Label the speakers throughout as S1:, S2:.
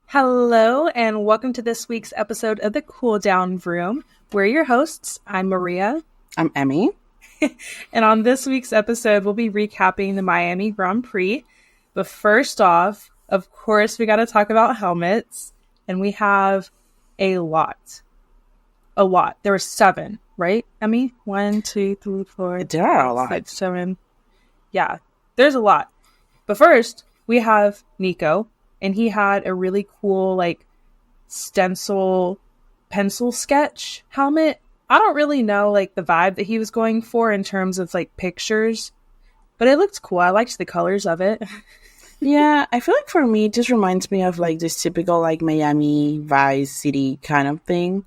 S1: Hello, and welcome to this week's episode of the Cool Down Room. We're your hosts. I'm Maria.
S2: I'm Emi.
S1: And on this week's episode, we'll be recapping the Miami Grand Prix. But first off, of course, we got to talk about helmets. And we have a lot. There were 7, right, Emi? 1, 2, 3, 4.
S2: There are a lot.
S1: 6, 7. Yeah, there's a lot. But first, we have Nico. And he had a really cool, stencil pencil sketch helmet. I don't really know, the vibe that he was going for in terms of, pictures. But it looked cool. I liked the colors of it.
S2: Yeah, I feel like for me, it just reminds me of, this typical, Miami Vice City kind of thing.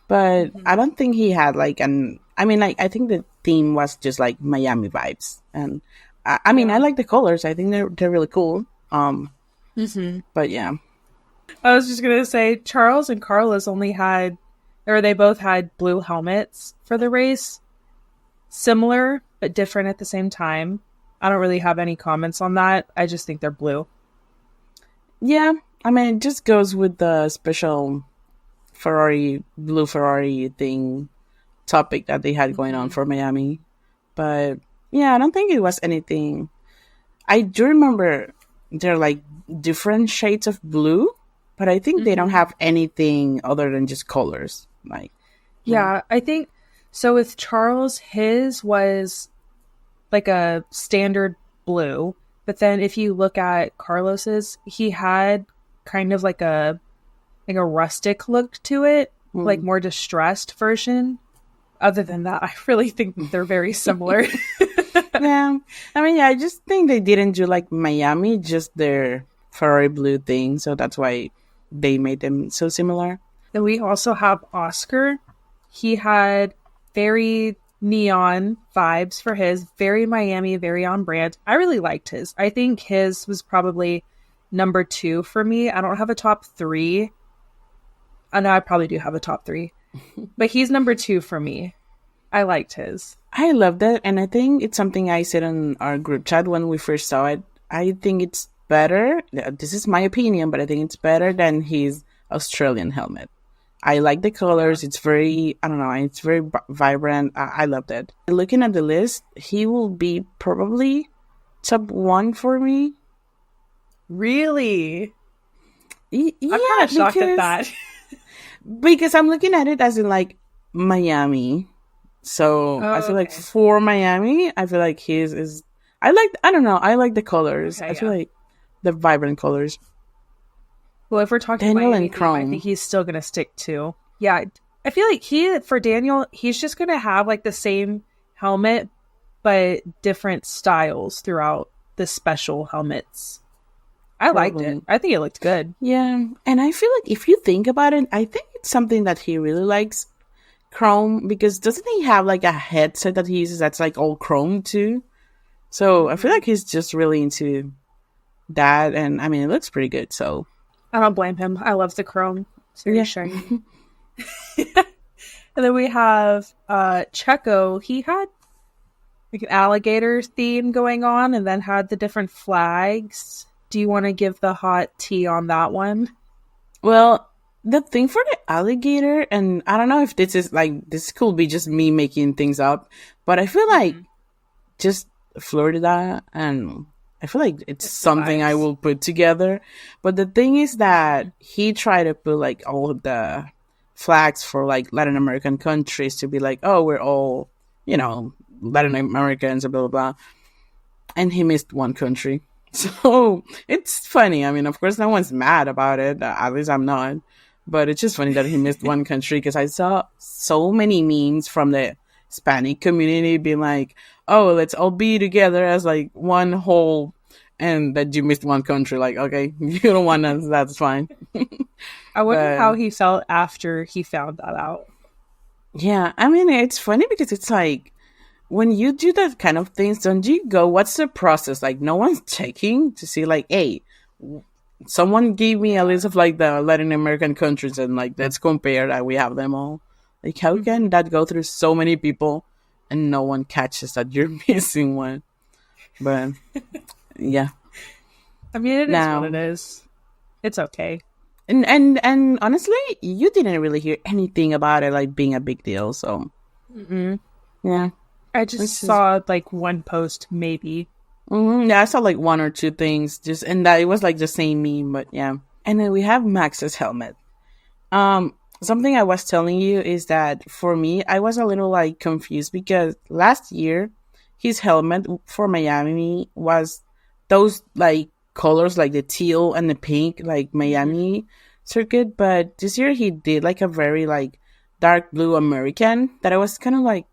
S2: But I don't think he had, I think the theme was just, Miami vibes. And, I like the colors. I think they're really cool. But yeah.
S1: I was just going to say, Charles and Carlos they both had blue helmets for the race. Similar, but different at the same time. I don't really have any comments on that. I just think they're blue.
S2: Yeah, it just goes with the special blue Ferrari topic that they had going on for Miami. But yeah, I don't think it was anything. I do remember they're different shades of blue, but I think they don't have anything other than just colors.
S1: Yeah, I think so. With Charles, his was a standard blue, but then if you look at Carlos's, he had kind of a rustic look to it, more distressed version. Other than that, I really think that they're very similar.
S2: Yeah, I just think they didn't do Miami, just their Ferrari blue thing, so that's why they made them so similar.
S1: Then we also have Oscar. He had very neon vibes for his, very Miami, very on brand. I really liked his. I think his was probably number 2 for me. I don't have a top 3. I know I probably do have a top 3, but he's number 2 for me. I liked his.
S2: I loved it, and I think it's something I said in our group chat when we first saw it. I think it's better. This is my opinion, but I think it's better than his Australian helmet. I like the colors. It's very, it's very vibrant. I loved it. Looking at the list, he will be probably top 1 for me.
S1: Really?
S2: Yeah,
S1: I'm kind of shocked at that.
S2: Because I'm looking at it as in Miami. So I feel for Miami, I feel like his is. I like the colors. I feel like the vibrant colors.
S1: Well, if we're talking
S2: Daniel
S1: Miami,
S2: and Chrome,
S1: I think he's still gonna stick to. Yeah, I feel like for Daniel, he's just gonna have the same helmet, but different styles throughout the special helmets. I liked it. I think it looked good.
S2: Yeah, and I feel like if you think about it, I think it's something that he really likes. Chrome, because doesn't he have a headset that he uses that's all chrome too? So I feel like he's just really into that, and it looks pretty good. So
S1: I don't blame him. I love the chrome. It's very shiny. And then we have Checo. He had an alligator theme going on, and then had the different flags. Do you want to give the hot tea on that one?
S2: Well, the thing for the alligator, and I don't know if this is this could be just me making things up, but I feel like just Florida, and I feel like it's something nice. I will put together. But the thing is that he tried to put all of the flags for Latin American countries to be oh, we're all, Latin Americans, blah, blah, blah. And he missed one country. So it's funny. Of course, no one's mad about it. At least I'm not. But it's just funny that he missed one country, because I saw so many memes from the Hispanic community being oh, let's all be together as one whole, and that you missed one country. Okay, you don't want us, that's fine.
S1: I wonder how he felt after he found that out.
S2: Yeah, it's funny because it's when you do that kind of things, don't you go, what's the process? No one's checking to see hey, someone gave me a list of the Latin American countries, and let's compare that we have them all. How can that go through so many people and no one catches that you're missing one. But yeah.
S1: I mean, it is what it
S2: Now,
S1: is. It's okay.
S2: and honestly, you didn't really hear anything about it like being a big deal. So yeah,
S1: I just
S2: this is.
S1: saw like one post, maybe.
S2: Yeah, I saw like one or two things, just and that it was like the same meme, but yeah. And then we have Max's helmet. Something I was telling you is that for me, I was a little like confused because last year his helmet for Miami was those like colors, like the teal and the pink, like Miami circuit. But this year he did like a very like dark blue American that I was kind of like,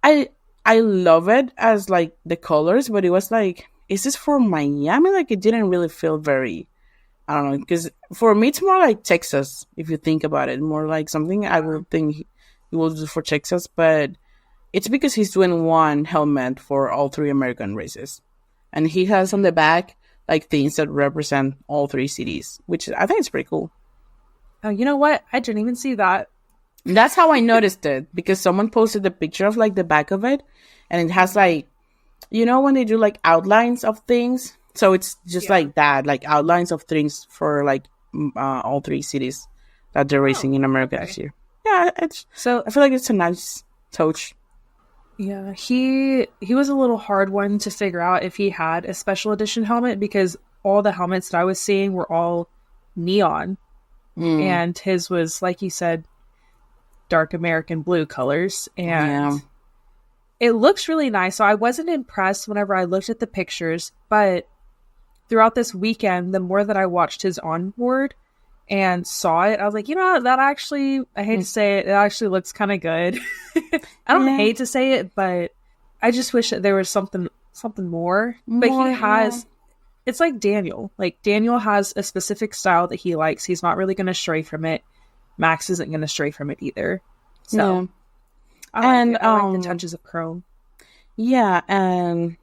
S2: I I love it as like the colors, but it was like, is this for Miami? Like it didn't really feel very. I don't know, because for me it's more like Texas. If you think about it, more like something I would think he will do for Texas, but it's because he's doing one helmet for all three American races, and he has on the back like things that represent all three cities, which I think is pretty cool.
S1: Oh, you know what? I didn't even see that.
S2: And that's how I noticed it because someone posted a picture of like the back of it, and it has like, when they do like outlines of things. So it's just like that, like outlines of things for like all three cities that they're racing in America this year. Yeah, I feel like it's a nice touch.
S1: Yeah, he was a little hard one to figure out if he had a special edition helmet because all the helmets that I was seeing were all neon, and his was, like you said, dark American blue colors, and it looks really nice. So I wasn't impressed whenever I looked at the pictures, but throughout this weekend, the more that I watched his onboard and saw it, I was like, that actually, I hate to say it actually looks kind of good. I don't hate to say it, but I just wish that there was something more. But he has, it's like Daniel. Like, Daniel has a specific style that he likes. He's not really going to stray from it. Max isn't going to stray from it either. So, I like the touches of chrome.
S2: Yeah, and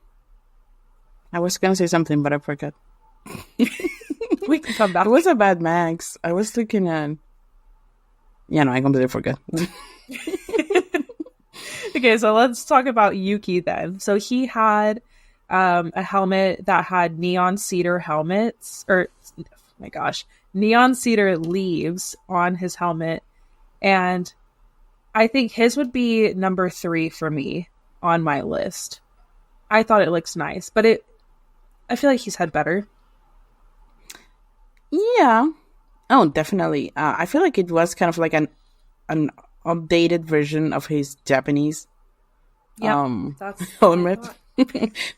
S2: I was going to say something, but I forgot.
S1: We can come back.
S2: It was about Max. I was looking at... Yeah, no, I completely forgot.
S1: Okay, so let's talk about Yuki then. So he had a helmet that had neon cedar helmets, or oh my gosh, neon cedar leaves on his helmet. And I think his would be number 3 for me on my list. I thought it looks nice, but I feel like he's had better.
S2: Yeah. Oh, definitely. I feel like it was kind of like an updated version of his Japanese helmet.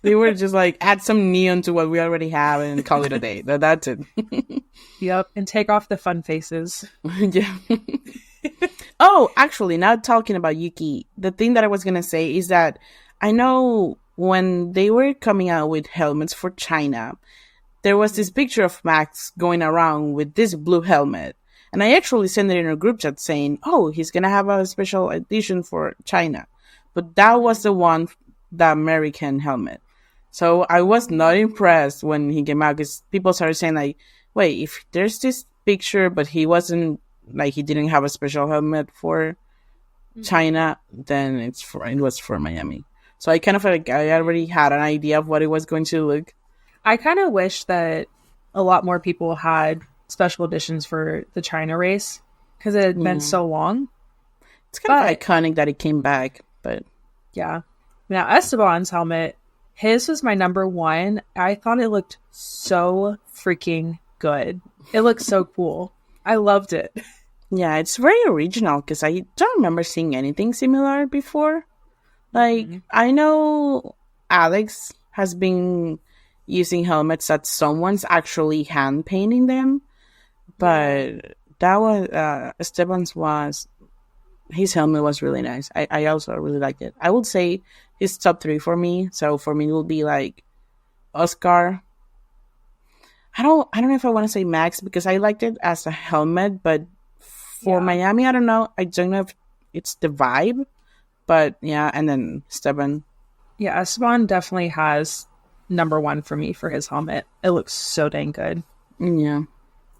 S2: They were just like, add some neon to what we already have and call it a day. That's it.
S1: Yep, and take off the fun faces.
S2: Yeah. Oh, actually, now talking about Yuki, the thing that I was going to say is that I know when they were coming out with helmets for China, there was this picture of Max going around with this blue helmet. And I actually sent it in a group chat saying, oh, he's going to have a special edition for China. But that was the American helmet. So I was not impressed when he came out because people started saying like, wait, if there's this picture, but he wasn't, like he didn't have a special helmet for China, then it was for Miami. So I kind of like, I already had an idea of what it was going to look.
S1: I kind of wish that a lot more people had special editions for the China race because it had been so long.
S2: It's kind of iconic that it came back, but
S1: yeah. Now Esteban's helmet, his was my number 1. I thought it looked so freaking good. It looked so cool. I loved it.
S2: Yeah, it's very original because I don't remember seeing anything similar before. Like, I know Alex has been using helmets that someone's actually hand painting them, but that was Esteban's his helmet was really nice. I also really liked it. I would say his top 3 for me. So for me it will be like Oscar. I don't know if I want to say Max because I liked it as a helmet, but for Miami, I don't know. I don't know if it's the vibe, but yeah, and then Esteban.
S1: Yeah, Esteban definitely has number 1 for me for his helmet. It looks so dang good.
S2: Yeah.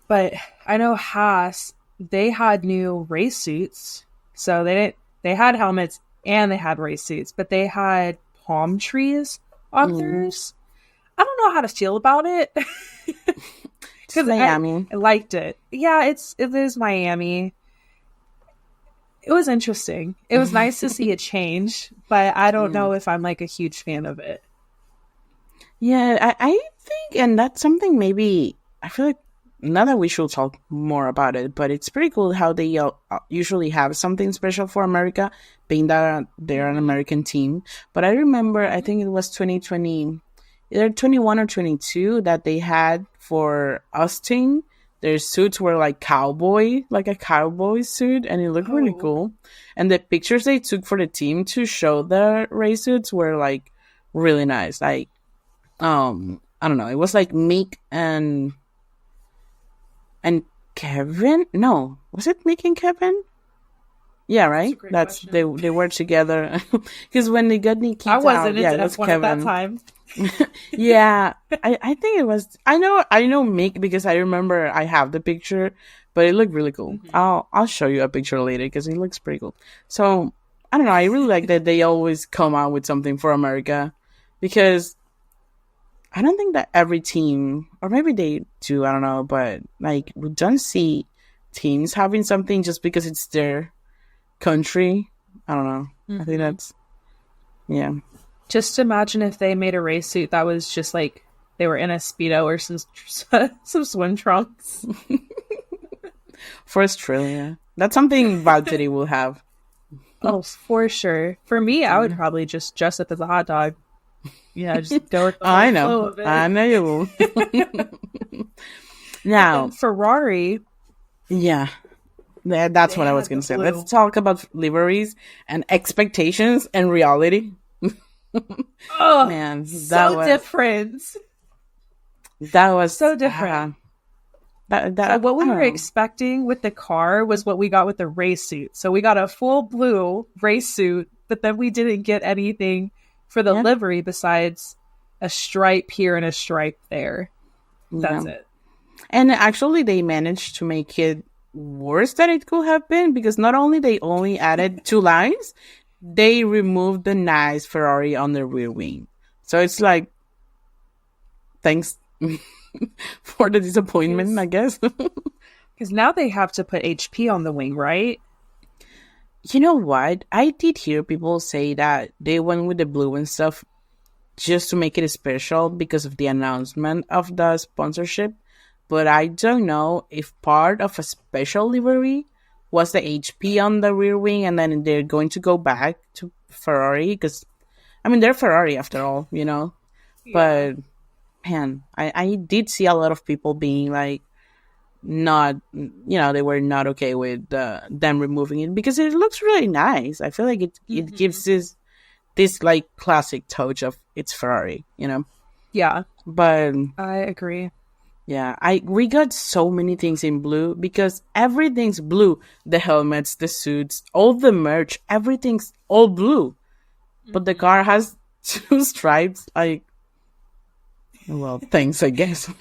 S1: But I know Haas, they had new race suits. So they had helmets and they had race suits, but they had palm trees on theirs. I don't know how to feel about it because
S2: Miami.
S1: I liked it. Yeah, it is Miami. It was interesting. It was nice to see it change, but I don't know if I'm like a huge fan of it.
S2: Yeah, I think, and that's something maybe, I feel like, not that we should talk more about it, but it's pretty cool how they usually have something special for America, being that they're an American team. But I remember, I think it was 2020, either 21 or 22, that they had for Austin, their suits were like like a cowboy suit, and it looked really cool. And the pictures they took for the team to show the race suits were like really nice. Like, I don't know, it was like Meek and Kevin. No, was it Meek and Kevin? Yeah, right. That's question. They were together because when they got Nikita,
S1: I wasn't
S2: yeah,
S1: into F1 at that time.
S2: Yeah, I think it was. I know Meek because I remember I have the picture, but it looked really cool. I'll show you a picture later because it looks pretty cool. So I don't know. I really like that they always come out with something for America because I don't think that every team, or maybe they do, I don't know, but like we don't see teams having something just because it's their country. I don't know. I think that's, yeah.
S1: Just imagine if they made a race suit that was just like they were in a Speedo or some swim trunks.
S2: For Australia. That's something Valtteri will have.
S1: Oh, for sure. For me, I would probably just dress up as a hot dog. Yeah, just go with the whole flow of it.
S2: I know you will. Now,
S1: Ferrari.
S2: Yeah. That's what I was going to say. Let's talk about liveries and expectations and reality.
S1: Oh, man, that was different.
S2: That was
S1: so different. So what we were expecting with the car was what we got with the race suit. So we got a full blue race suit, but then we didn't get anything for the livery besides a stripe here and a stripe there. That's it.
S2: And actually, they managed to make it worse than it could have been because not only they only added 2 lines, they removed the nice Ferrari on the rear wing. So it's like, thanks for the disappointment, I guess.
S1: Because now they have to put HP on the wing, right?
S2: You know what? I did hear people say that they went with the blue and stuff just to make it special because of the announcement of the sponsorship. But I don't know if part of a special livery was the HP on the rear wing and then they're going to go back to Ferrari because, I mean, they're Ferrari after all, you know? Yeah. But, man, I did see a lot of people being like, not, you know, they were not okay with them removing it because it looks really nice. I feel like it gives this like classic touch of it's Ferrari, you know?
S1: Yeah.
S2: But
S1: I agree.
S2: Yeah, we got so many things in blue because everything's blue. The helmets, the suits, all the merch, everything's all blue. But the car has 2 stripes, like, well, thanks, I guess.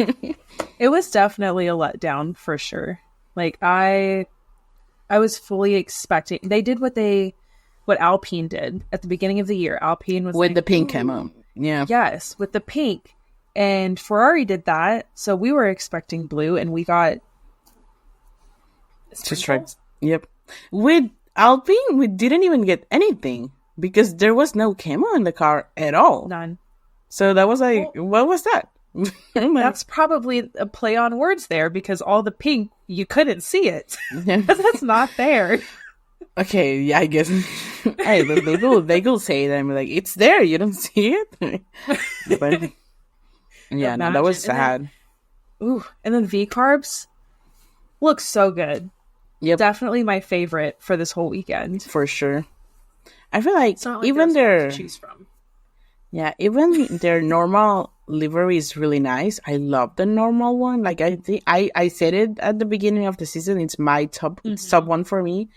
S1: It was definitely a letdown for sure. Like I was fully expecting. They did what Alpine did at the beginning of the year. Alpine was
S2: with the pink camo. Yeah.
S1: Yes, with the pink. And Ferrari did that. So we were expecting blue and we got
S2: 2 stripes. Yep. With Alpine, we didn't even get anything because there was no camo in the car at all.
S1: None.
S2: So that was like, what was that?
S1: That's probably a play on words there because all the pink, you couldn't see it. Because that's not there.
S2: Okay, yeah, I guess. Hey, they will say that I'm like, it's there, you don't see it? But yeah, no, that was sad.
S1: And then V-Carbs looks so good.
S2: Yep.
S1: Definitely my favorite for this whole weekend.
S2: For sure. I feel like even their
S1: to choose from.
S2: Yeah, even their normal livery is really nice. I love the normal one. Like I think I said it at the beginning of the season. It's my top one for me.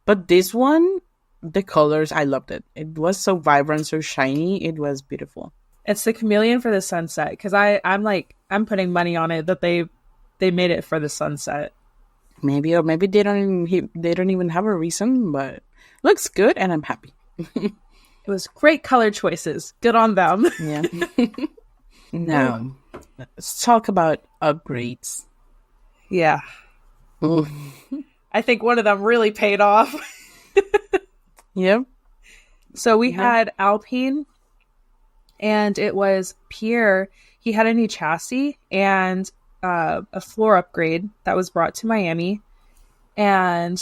S2: But this one, the colors, I loved it. It was so vibrant, so shiny. It was beautiful.
S1: It's the chameleon for the sunset because I'm putting money on it that they made it for the sunset.
S2: Maybe, or maybe they don't even have a reason, but looks good and I'm happy.
S1: It was great color choices. Good on them.
S2: Yeah. Now, let's talk about upgrades.
S1: Yeah.
S2: Ooh.
S1: I think one of them really paid off.
S2: Yep.
S1: So we had Alpine, and it was Pierre. He had a new chassis and a floor upgrade that was brought to Miami. And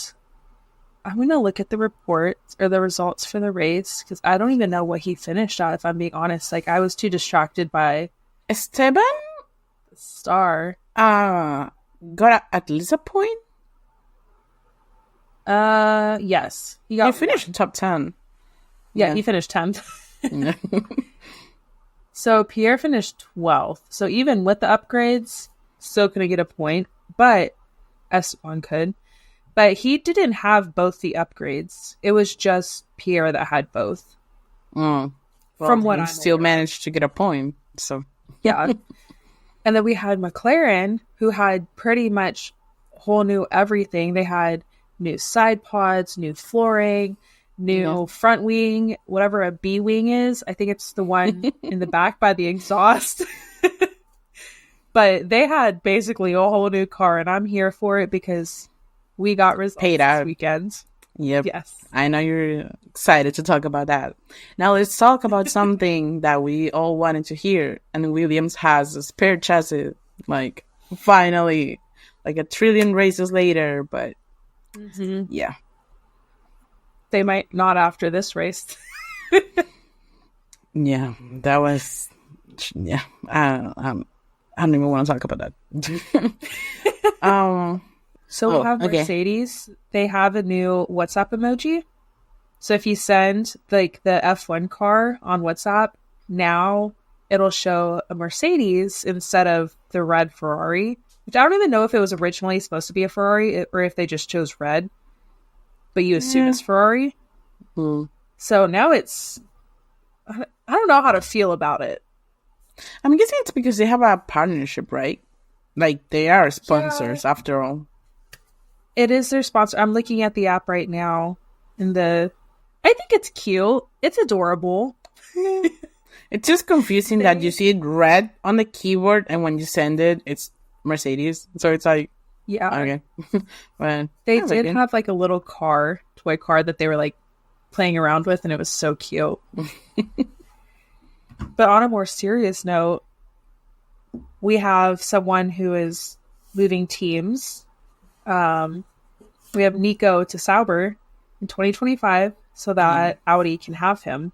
S1: I'm going to look at the reports or the results for the race because I don't even know what he finished at, if I'm being honest. Like, I was too distracted by
S2: Esteban
S1: the star.
S2: got at least a point.
S1: Yes.
S2: He finished top 10.
S1: Yeah, he finished 10th. So Pierre finished 12th. So even with the upgrades, still couldn't get a point, but Esteban could. But he didn't have both the upgrades. It was just Pierre that had both.
S2: Well,
S1: from what
S2: I still managed to get a point. So
S1: yeah. And then we had McLaren, who had pretty much whole new everything. They had new side pods, new flooring, new front wing, whatever a B wing is. I think it's the one in the back by the exhaust. But they had basically a whole new car, and I'm here for it because we got results
S2: paid out
S1: this weekend.
S2: Yep.
S1: Yes.
S2: I know you're excited to talk about that. Now let's talk about something that we all wanted to hear. And Williams has a spare chassis, like, finally, like 1 trillion races later. But yeah.
S1: They might not after this race.
S2: Yeah, that was, yeah. I don't even want to talk about that.
S1: So we'll have Mercedes. They have a new WhatsApp emoji. So if you send like the F1 car on WhatsApp, now it'll show a Mercedes instead of the red Ferrari. Which I don't even know if it was originally supposed to be a Ferrari or if they just chose red. But you assume it's Ferrari. So now it's... I don't know how to feel about it.
S2: I'm guessing it's because they have a partnership, right? Like, they are sponsors after all.
S1: It is their sponsor. I'm looking at the app right now. I think it's cute. It's adorable.
S2: It's just confusing that you see it red on the keyboard, and when you send it, it's Mercedes. So it's like,
S1: yeah.
S2: Okay. Well,
S1: they did have like a little toy car that they were like playing around with, and it was so cute. But on a more serious note, we have someone who is moving teams. We have Nico to Sauber in 2025 so that Audi can have him.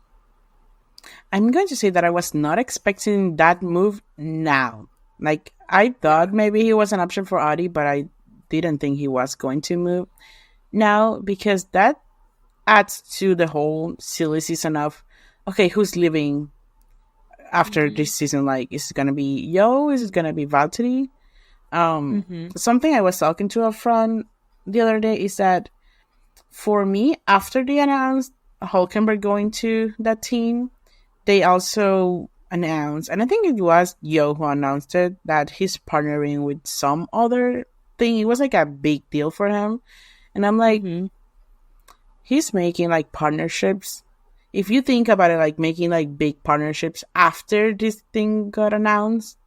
S2: I'm going to say that I was not expecting that move now. Like, I thought maybe he was an option for Audi, but I didn't think he was going to move now, because that adds to the whole silly season of, okay, who's leaving after this season? Like, is it going to be Yo? Is it going to be Valtteri? Something I was talking to a friend the other day is that for me, after they announced Hulkenberg going to that team, they also announced, and I think it was Yo who announced it, that he's partnering with some other thing. It was like a big deal for him. And I'm like, he's making like partnerships. If you think about it, like making like big partnerships after this thing got announced,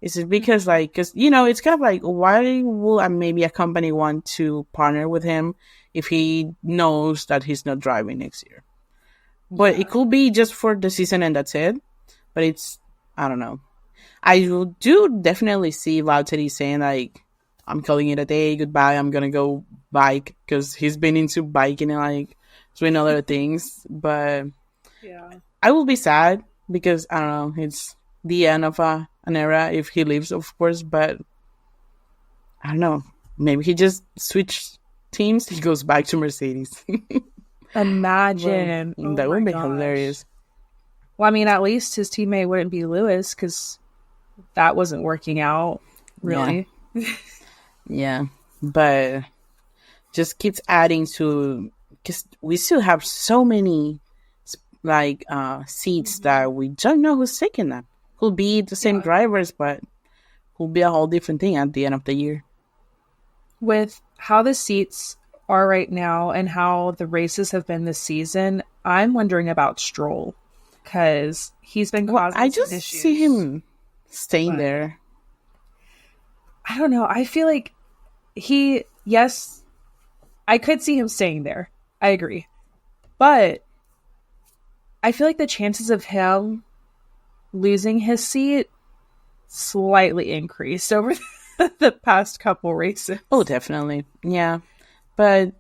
S2: is it because like, because, you know, it's kind of like, why will maybe a company want to partner with him if he knows that he's not driving next year? But it could be just for the season and that's it. But it's, I don't know. I do definitely see Valtteri saying like, I'm calling it a day, goodbye, I'm gonna go bike, because he's been into biking and like doing other things. But I will be sad because, I don't know, it's the end of an era if he leaves, of course. But I don't know, maybe he just switched teams, he goes back to Mercedes.
S1: Imagine.
S2: That would be hilarious.
S1: Well, I mean, at least his teammate wouldn't be Lewis, because that wasn't working out, really.
S2: Yeah. But just keeps adding to, because we still have so many like seats that we don't know who's taking them. Could be the same drivers, but could be a whole different thing at the end of the year.
S1: With how the seats are right now and how the races have been this season, I'm wondering about Stroll because he's been
S2: Well,
S1: causing
S2: I
S1: some
S2: just see
S1: issues.
S2: him staying
S1: But
S2: there.
S1: I don't know. I feel like yes, I could see him staying there. I agree. But I feel like the chances of him losing his seat slightly increased over the past couple races.
S2: Oh, definitely. Yeah. But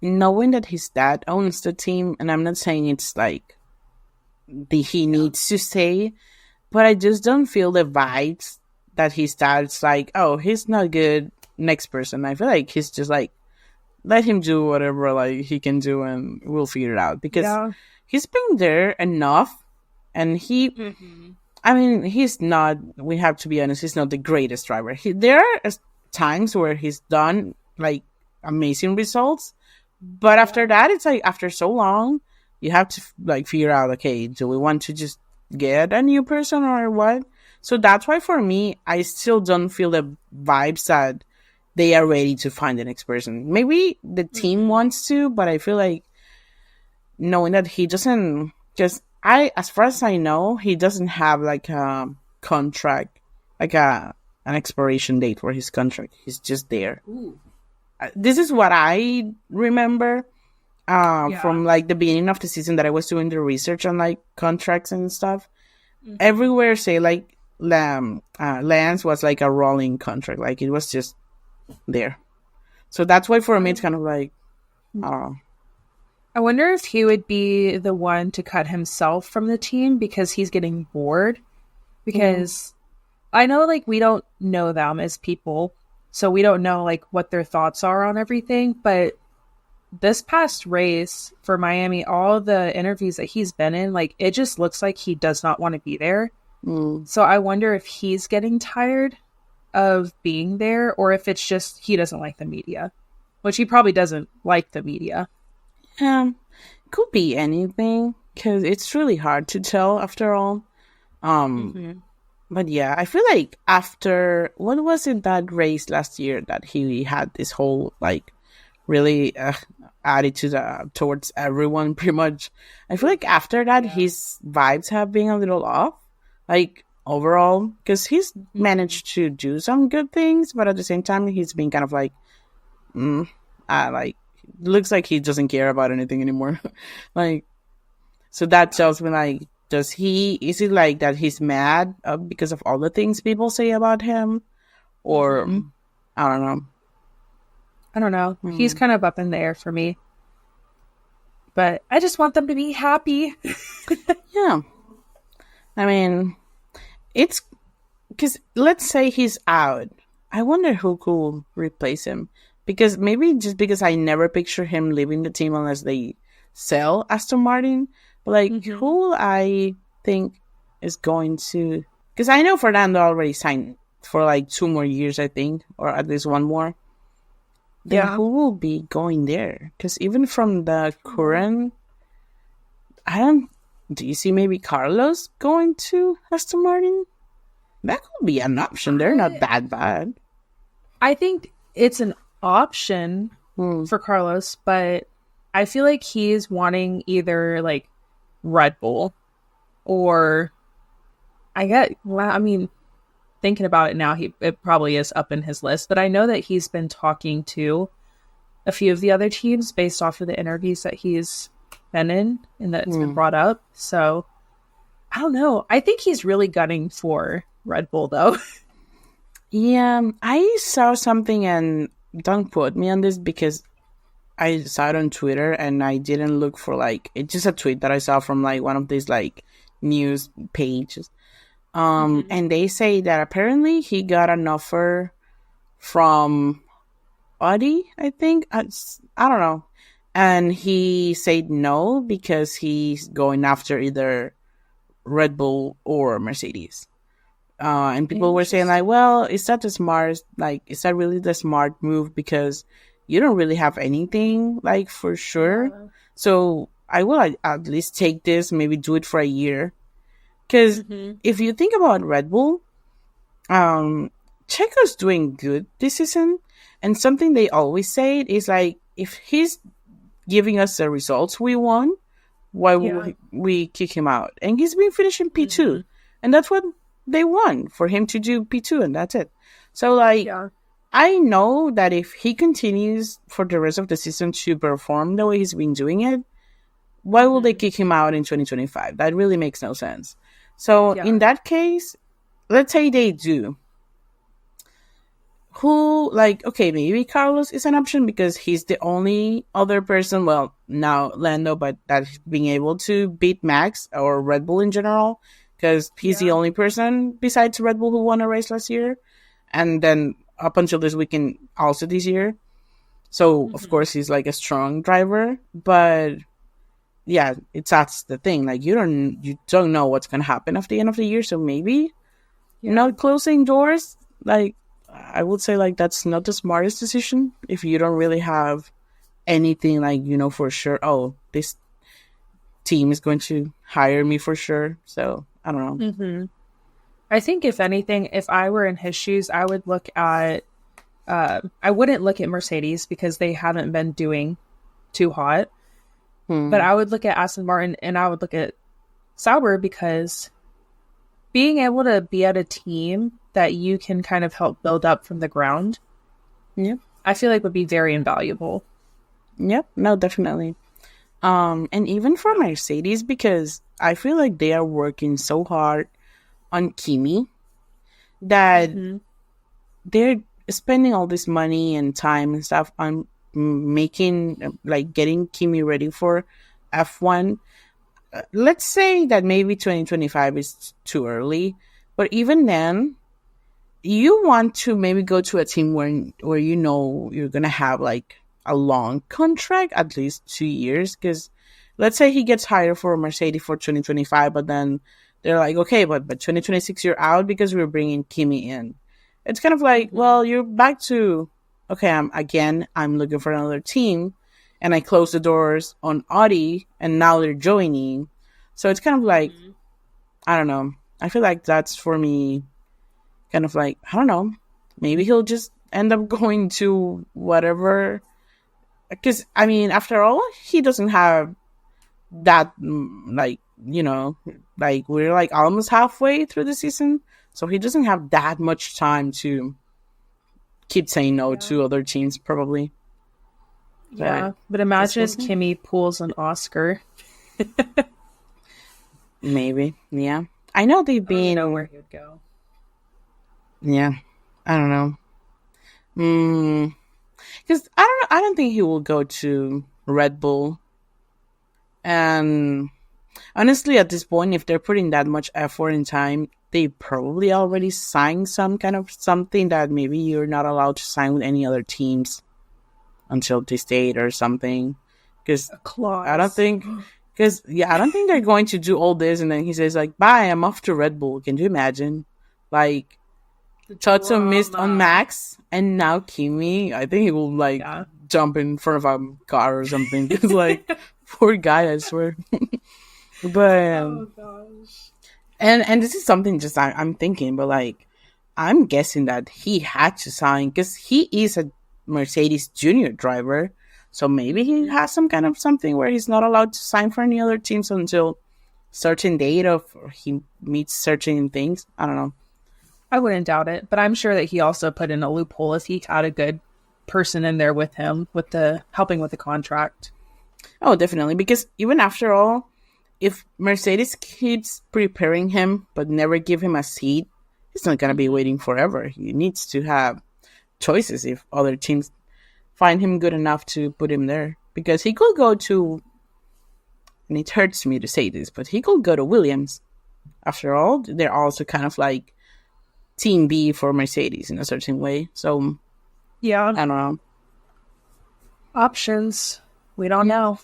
S2: knowing that his dad owns the team, and I'm not saying it's like he needs to stay, but I just don't feel the vibes that his dad's like, oh, he's not good. Next person. I feel like he's just like, let him do whatever like he can do, and we'll figure it out because
S1: Yeah.
S2: he's been there enough, and he.
S1: Mm-hmm.
S2: I mean, he's not. We have to be honest. He's not the greatest driver. There are times where he's done like amazing results, but after that, it's like after so long, you have to like figure out. Okay, do we want to just get a new person or what? So that's why for me, I still don't feel the vibes that they are ready to find the next person. Maybe the team wants to, but I feel like knowing that he doesn't just as far as I know, he doesn't have like a contract, like an expiration date for his contract. He's just there.
S1: Ooh.
S2: This is what I remember
S1: Yeah.
S2: from like the beginning of the season that I was doing the research on like contracts and stuff. Everywhere say like Lance was like a rolling contract, like it was just there. So that's why for me it's kind of like, oh,
S1: I wonder if he would be the one to cut himself from the team because he's getting bored. Because I know, like, we don't know them as people, so we don't know, like, what their thoughts are on everything. But this past race for Miami, all the interviews that he's been in, like, it just looks like he does not want to be there. So I wonder if he's getting tired of being there or if it's just he doesn't like the media, which he probably doesn't like the media.
S2: could be anything because it's really hard to tell after all. But yeah, I feel like after what was it that race last year that he had this whole like really attitude towards everyone pretty much. I feel like after that his vibes have been a little off, like overall, because he's managed to do some good things, but at the same time he's been kind of like, like looks like he doesn't care about anything anymore. Like, so that tells me like, is it like that he's mad because of all the things people say about him, or I don't know.
S1: I don't know. He's kind of up in the air for me. But I just want them to be happy.
S2: Yeah. I mean, it's because let's say he's out. I wonder who could replace him. Because maybe just because I never picture him leaving the team unless they sell Aston Martin. But like, who I think is going to. Because I know Fernando already signed for like 2 more years, I think, or at least 1 more. Then who will be going there? Because even from the current, do you see maybe Carlos going to Aston Martin? That could be an option. They're not that bad.
S1: I think it's an option for Carlos, but I feel like he's wanting either like Red Bull or I mean, thinking about it now, it probably is up in his list, but I know that he's been talking to a few of the other teams based off of the interviews that he's been in and that it's been brought up. So I don't know. I think he's really gunning for Red Bull though.
S2: Yeah, I saw something, and don't quote me on this because I saw it on Twitter and I didn't look for like, it's just a tweet that I saw from like one of these like news pages. And they say that apparently he got an offer from Audi, I think. I don't know. And he said no because he's going after either Red Bull or Mercedes. And people were saying like, well, is that is that really the smart move? Because you don't really have anything like for sure. Yeah. So I will at least take this, maybe do it for a year. Because if you think about Red Bull, Checo's doing good this season. And something they always say is like, if he's giving us the results we want, why
S1: Yeah.
S2: would we kick him out? And he's been finishing P2.
S1: Mm-hmm.
S2: And that's what they want, for him to do P2, and that's it. So, like,
S1: Yeah.
S2: I know that if he continues for the rest of the season to perform the way he's been doing it, why will they kick him out in 2025? That really makes no sense. So,
S1: Yeah.
S2: in that case, let's say they do. Who, like, okay, maybe Carlos is an option because he's the only other person, well, now Lando, but that's being able to beat Max or Red Bull in general, because he's the
S1: Yeah.
S2: only person besides Red Bull who won a race last year, and then up until this weekend, also this year. So, of course, he's like a strong driver, but yeah, that's the thing. Like, you don't know what's gonna happen at the end of the year, so maybe not closing doors, like, I would say, like, that's not the smartest decision if you don't really have anything, like, for sure, oh, this team is going to hire me for sure. So I don't know.
S1: Mm-hmm. I think if anything, if I were in his shoes, I would look at I wouldn't look at Mercedes because they haven't been doing too hot. But I would look at Aston Martin and I would look at Sauber, because being able to be at a team that you can kind of help build up from the ground,
S2: Yep.
S1: I feel like would be very invaluable.
S2: Yep. No, definitely. And even for Mercedes, because I feel like they are working so hard on Kimi that they're spending all this money and time and stuff on making, like, getting Kimi ready for F1. Let's say that maybe 2025 is too early, but even then, you want to maybe go to a team where you're gonna have like a long contract, at least 2 years. Because let's say he gets hired for Mercedes for 2025, but then they're like, okay, but 2026 you're out because we're bringing Kimi in. It's kind of like, well, you're back to, okay, I'm looking for another team, and I closed the doors on Audi, and now they're joining. So it's kind of like, I don't know. I feel like that's, for me, kind of like, I don't know. Maybe he'll just end up going to whatever. Because, I mean, after all, he doesn't have that, like, like, we're like almost halfway through the season. So he doesn't have that much time to keep saying no to other teams, probably.
S1: Yeah, but imagine if Kimi pulls an Oscar.
S2: Maybe, yeah. I know they've been.
S1: I don't know where he would go.
S2: Yeah, I don't know. Because I don't know. I don't think he will go to Red Bull. And honestly, at this point, if they're putting that much effort and time, they probably already signed some kind of something that maybe you're not allowed to sign with any other teams until this date or something. Because I don't think. Because, I don't think they're going to do all this and then he says, like, bye, I'm off to Red Bull. Can you imagine? Like, Toto missed on Max, and now Kimi, I think he will, like, jump in front of a car or something. Because, like, poor guy, I swear. But,
S1: oh, gosh.
S2: And this is something just I'm thinking, but, like, I'm guessing that he had to sign, because he is a Mercedes junior driver. So maybe he has some kind of something where he's not allowed to sign for any other teams until certain date, or he meets certain things. I don't know.
S1: I wouldn't doubt it, but I'm sure that he also put in a loophole if he had a good person in there with him, with the helping with the contract.
S2: Oh, definitely. Because even after all, if Mercedes keeps preparing him but never give him a seat, he's not gonna be waiting forever. He needs to have choices if other teams find him good enough to put him there, because he could go to, and it hurts me to say this, but he could go to Williams. After all, they're also kind of like Team B for Mercedes in a certain way. So,
S1: yeah,
S2: I don't know.
S1: Options. We don't know.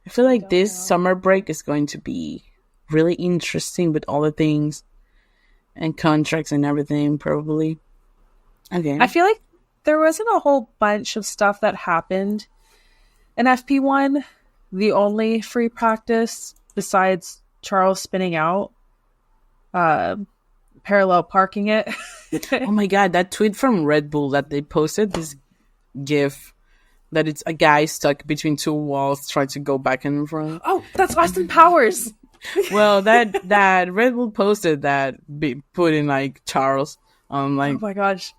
S2: I feel like this summer break is going to be really interesting with all the things and contracts and everything, probably. Okay.
S1: I feel like there wasn't a whole bunch of stuff that happened in FP1. The only free practice, besides Charles spinning out, parallel parking it.
S2: Oh my god, that tweet from Red Bull that they posted, this GIF that it's a guy stuck between two walls trying to go back and front.
S1: Oh, that's Austin Powers.
S2: Well, that Red Bull posted that put in like Charles. Like,
S1: oh my gosh.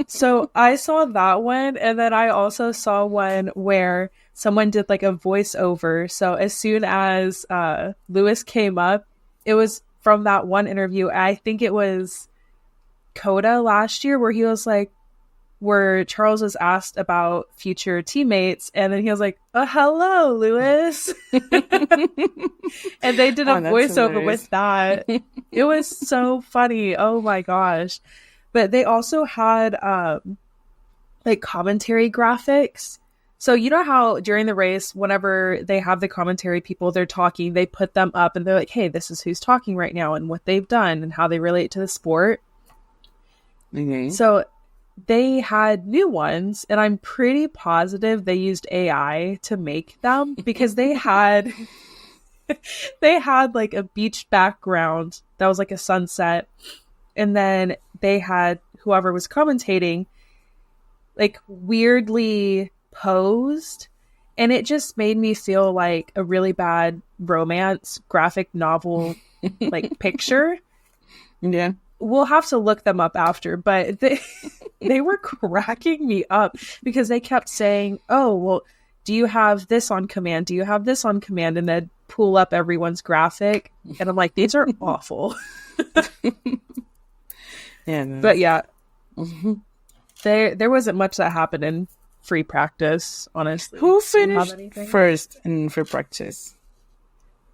S1: So I saw that one, and then I also saw one where someone did like a voiceover. So as soon as Lewis came up, it was from that one interview. I think it was Coda last year, where he was like, where Charles was asked about future teammates, and then he was like, hello, Lewis. And they did a voiceover hilarious. With that. It was so funny. Oh my gosh. But they also had like commentary graphics. So you know how during the race, whenever they have the commentary people, they're talking, they put them up and they're like, hey, this is who's talking right now and what they've done and how they relate to the sport.
S2: Okay.
S1: So they had new ones, and I'm pretty positive they used AI to make them, because they had like a beach background that was like a sunset, and then they had whoever was commentating like weirdly posed, and it just made me feel like a really bad romance graphic novel like picture.
S2: Yeah.
S1: We'll have to look them up after, but they were cracking me up because they kept saying, oh, well, do you have this on command? Do you have this on command? And then pull up everyone's graphic. And I'm like, these are awful.
S2: Yeah. No.
S1: But yeah, there wasn't much that happened in free practice, honestly.
S2: Who finished first in free practice?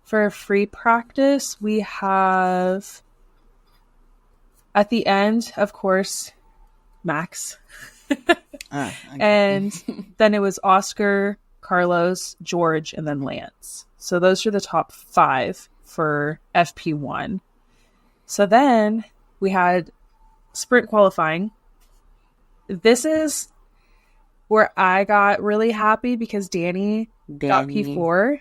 S1: For free practice, we have... at the end, of course, Max. Okay. And then it was Oscar, Carlos, George, and then Lance. So those are the top 5 for FP1. So then we had sprint qualifying. This is where I got really happy because Danny got P4.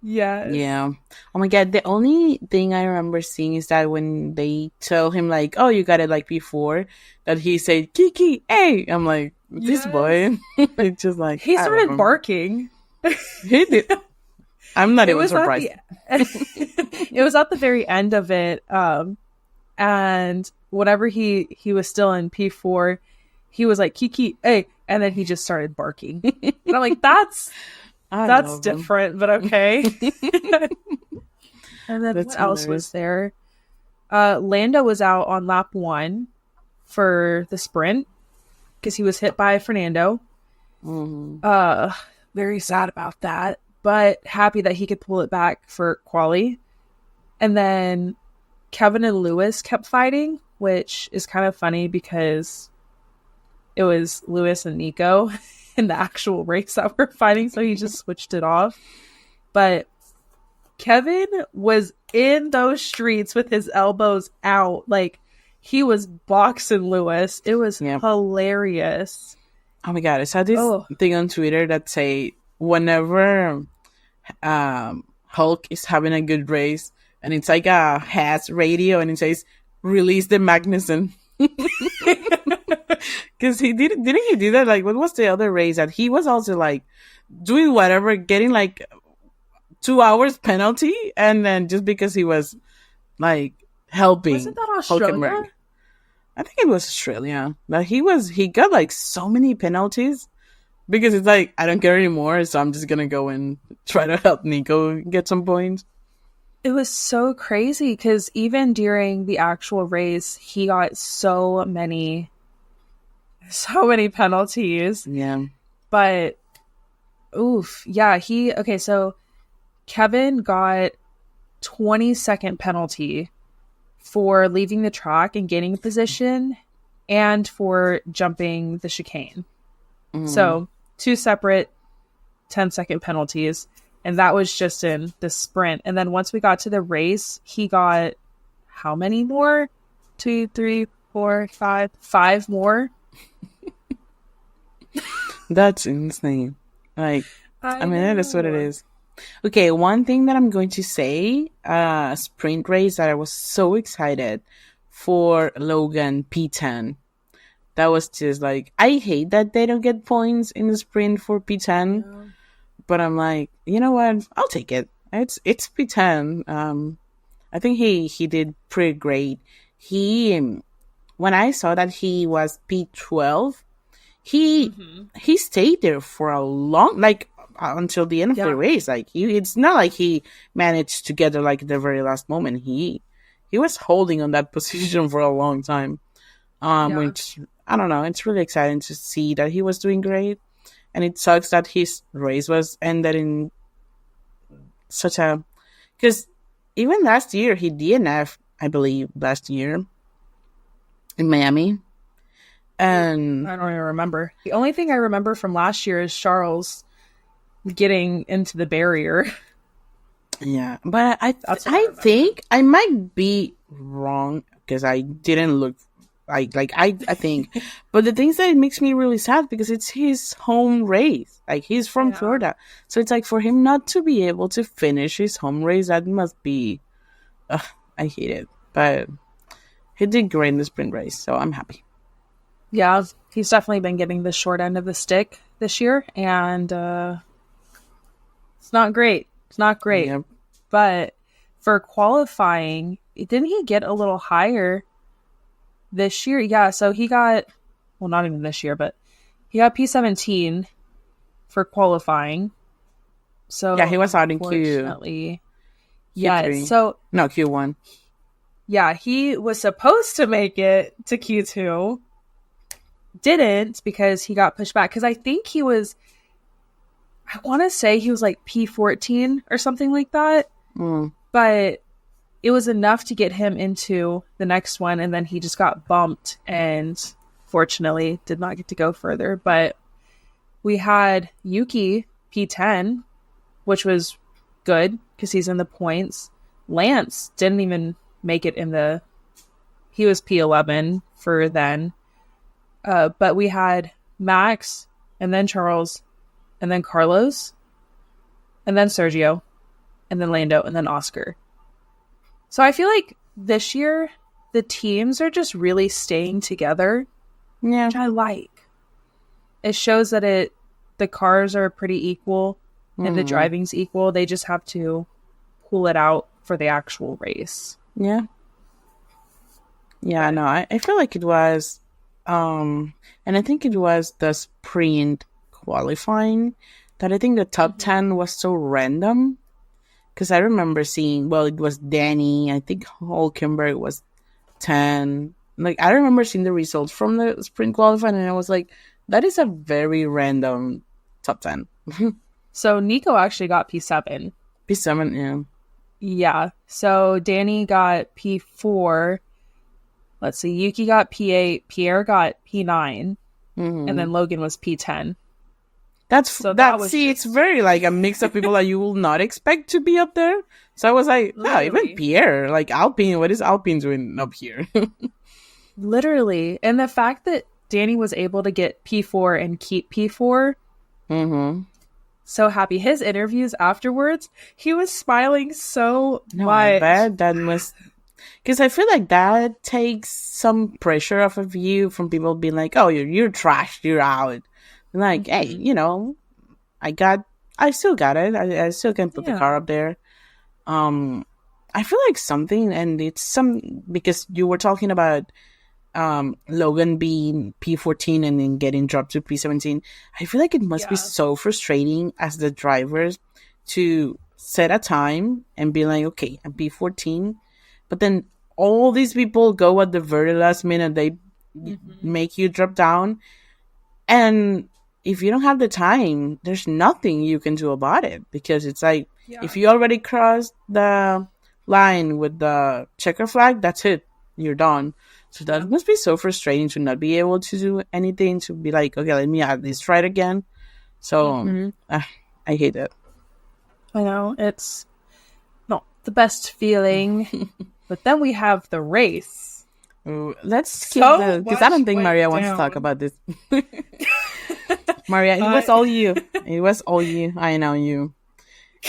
S2: Yeah. Oh my god, the only thing I remember seeing is that when they tell him like, oh, you got it like before, that he said Kiki, hey. I'm like, this boy. It's just like
S1: he started barking.
S2: He did. I'm not even surprised.
S1: It was at the very end of it. And whenever he was still in P4, he was like Kiki, hey, and then he just started barking. And I'm like, that's different, but okay. And then what else was there? Lando was out on lap 1 for the sprint because he was hit by Fernando.
S2: Mm-hmm.
S1: Very sad about that, but happy that he could pull it back for quali. And then Kevin and Lewis kept fighting, which is kind of funny because it was Lewis and Nico in the actual race that were fighting, so he just switched it off. But Kevin was in those streets with his elbows out, like he was boxing Lewis. It was hilarious.
S2: Oh my god, I saw this thing on Twitter that say whenever Hulk is having a good race and it's like a has radio and it says release the Magnuson. Because didn't he do that? Like, what was the other race that he was also like doing whatever, getting like 2 hours penalty, and then just because he was like helping.
S1: Wasn't that Australia?
S2: I think it was Australia. But he got like so many penalties because it's like, I don't care anymore, so I'm just gonna go and try to help Nico get some points.
S1: It was so crazy because even during the actual race, he got so many penalties.
S2: Yeah.
S1: But, oof. Yeah, so Kevin got 20-second penalty for leaving the track and gaining a position and for jumping the chicane. Mm. So 2 separate 10-second penalties. And that was just in the sprint. And then once we got to the race, he got how many more? 2, 3, 4, 5. 5 more.
S2: That's insane. Like, I mean, that is what it is. Okay, one thing that I'm going to say, sprint race that I was so excited for Logan P10. that was just like, I hate that they don't get points in the sprint for P10,
S1: Yeah.
S2: but I'm like, you know what? I'll take it. It's P10. I think he did pretty great. He When I saw that he was P12, he stayed there for a long, like until the end of the race. Like it's not like he managed to get there like the very last moment. He was holding on that position for a long time. Which I don't know. It's really exciting to see that he was doing great, and it sucks that his race was ended in such a, because even last year he DNF, I believe, last year in Miami. And
S1: I don't even remember. The only thing I remember from last year is Charles getting into the barrier.
S2: Yeah, but I think I might be wrong because I didn't look I think, but the things that it makes me really sad because it's his home race. Like he's from Florida, so it's like for him not to be able to finish his home race, that must be. I hate it, but he did great in the sprint race, so I'm happy.
S1: Yeah, he's definitely been getting the short end of the stick this year, and it's not great. It's not great. Yep. But for qualifying, didn't he get a little higher this year? Yeah, so he got, well, not even this year, but he got P17 for qualifying. So
S2: yeah, he was out in Q3.
S1: Yeah, so
S2: no, Q1.
S1: Yeah, he was supposed to make it to Q2. Didn't, because he got pushed back. Because I think he was, I want to say he was like P14 or something like that. But it was enough to get him into the next one, and then he just got bumped and fortunately did not get to go further. But we had Yuki P10, which was good because he's in the points. Lance didn't even make it in the, he was P11 for then. But we had Max, and then Charles, and then Carlos, and then Sergio, and then Lando, and then Oscar. So I feel like this year, the teams are just really staying together, which I like. It shows that the cars are pretty equal, and the driving's equal. They just have to pull it out for the actual race.
S2: Yeah. Yeah, no, I feel like it was... and I think it was the sprint qualifying that I think the top 10 was so random, because I remember seeing, well, it was Danny, I think Hulkenberg was 10. Like, I remember seeing the results from the sprint qualifying, and I was like, that is a very random top 10.
S1: So Nico actually got P7.
S2: P7, yeah.
S1: Yeah, so Danny got P4. Let's see, Yuki got P8, Pierre got P9, and then Logan was P10.
S2: It's very like a mix of people that you will not expect to be up there. So I was like, even Pierre, like Alpine, what is Alpine doing up here?
S1: Literally. And the fact that Danny was able to get P4 and keep P4, so happy. His interviews afterwards, he was smiling so much.
S2: I bet that must... Because I feel like that takes some pressure off of you from people being like, oh, you're trashed, you're out. And like, hey, you know, I still got it. I still can put the car up there. I feel like something, and it's because you were talking about Logan being P14 and then getting dropped to P17. I feel like it must be so frustrating as the drivers to set a time and be like, okay, I'm P14. But then all these people go at the very last minute. They make you drop down. And if you don't have the time, there's nothing you can do about it. Because it's like, if you already crossed the line with the checker flag, that's it. You're done. So that must be so frustrating to not be able to do anything, to be like, okay, let me at least try it again. So I hate it.
S1: I know. It's not the best feeling. But then we have the race.
S2: Ooh, let's skip because I don't think Maria wants to talk about this. Maria, it was all you. It was all you. I know you.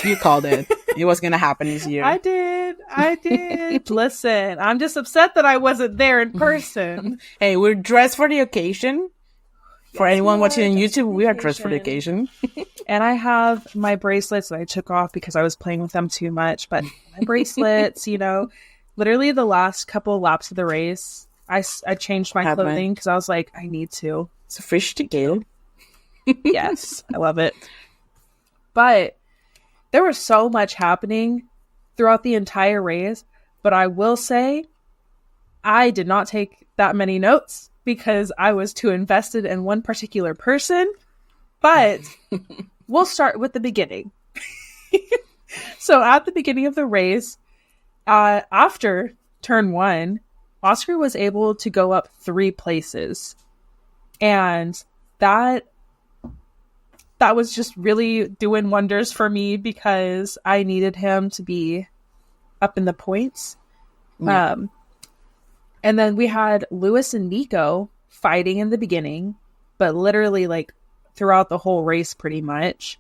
S2: You called it. it was going to happen this year.
S1: I did. Listen, I'm just upset that I wasn't there in person.
S2: Hey, we're dressed for the occasion. For anyone watching on YouTube, we are dressed for the occasion.
S1: And I have my bracelets that I took off because I was playing with them too much. But my bracelets, literally the last couple of laps of the race, I changed my clothing because I was like, I need to.
S2: Sophisticated.
S1: Yes, I love it. But there was so much happening throughout the entire race. But I will say, I did not take that many notes because I was too invested in one particular person. But we'll start with the beginning. So at the beginning of the race, after turn 1, Oscar was able to go up 3 places. And that was just really doing wonders for me because I needed him to be up in the points. Yeah. And then we had Lewis and Nico fighting in the beginning, but literally like throughout the whole race pretty much.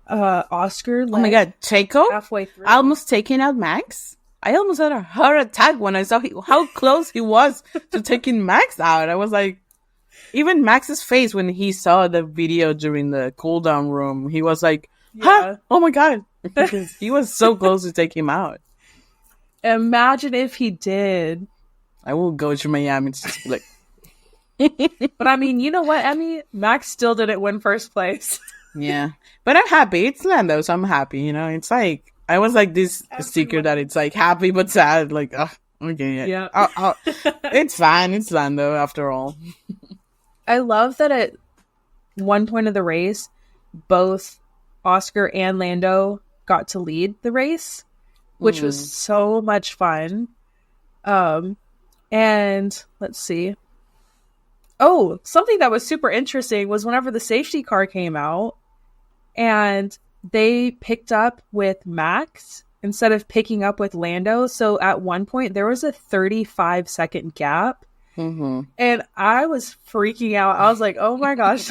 S1: Oscar led,
S2: oh my god, Checo
S1: halfway through,
S2: almost taking out Max. I almost had a heart attack when I saw how close he was to taking Max out. I was like, even Max's face when he saw the video during the cool down room, he was like, huh? Oh my god. Because he was so close to take him out.
S1: Imagine if he did.
S2: I will go to Miami to just like.
S1: But I mean, you know what, Emi? Max still didn't win first place.
S2: Yeah. But I'm happy. It's Lando, so I'm happy. It's like, I was like this sticker that it's like happy but sad. Like, okay, yeah. It's fine. It's Lando after all.
S1: I love that at one point of the race, both Oscar and Lando got to lead the race, which was so much fun. And let's see. Oh, something that was super interesting was whenever the safety car came out and they picked up with Max instead of picking up with Lando. So at one point there was a 35-second gap.
S2: Mm-hmm.
S1: And I was freaking out. I was like, oh my gosh.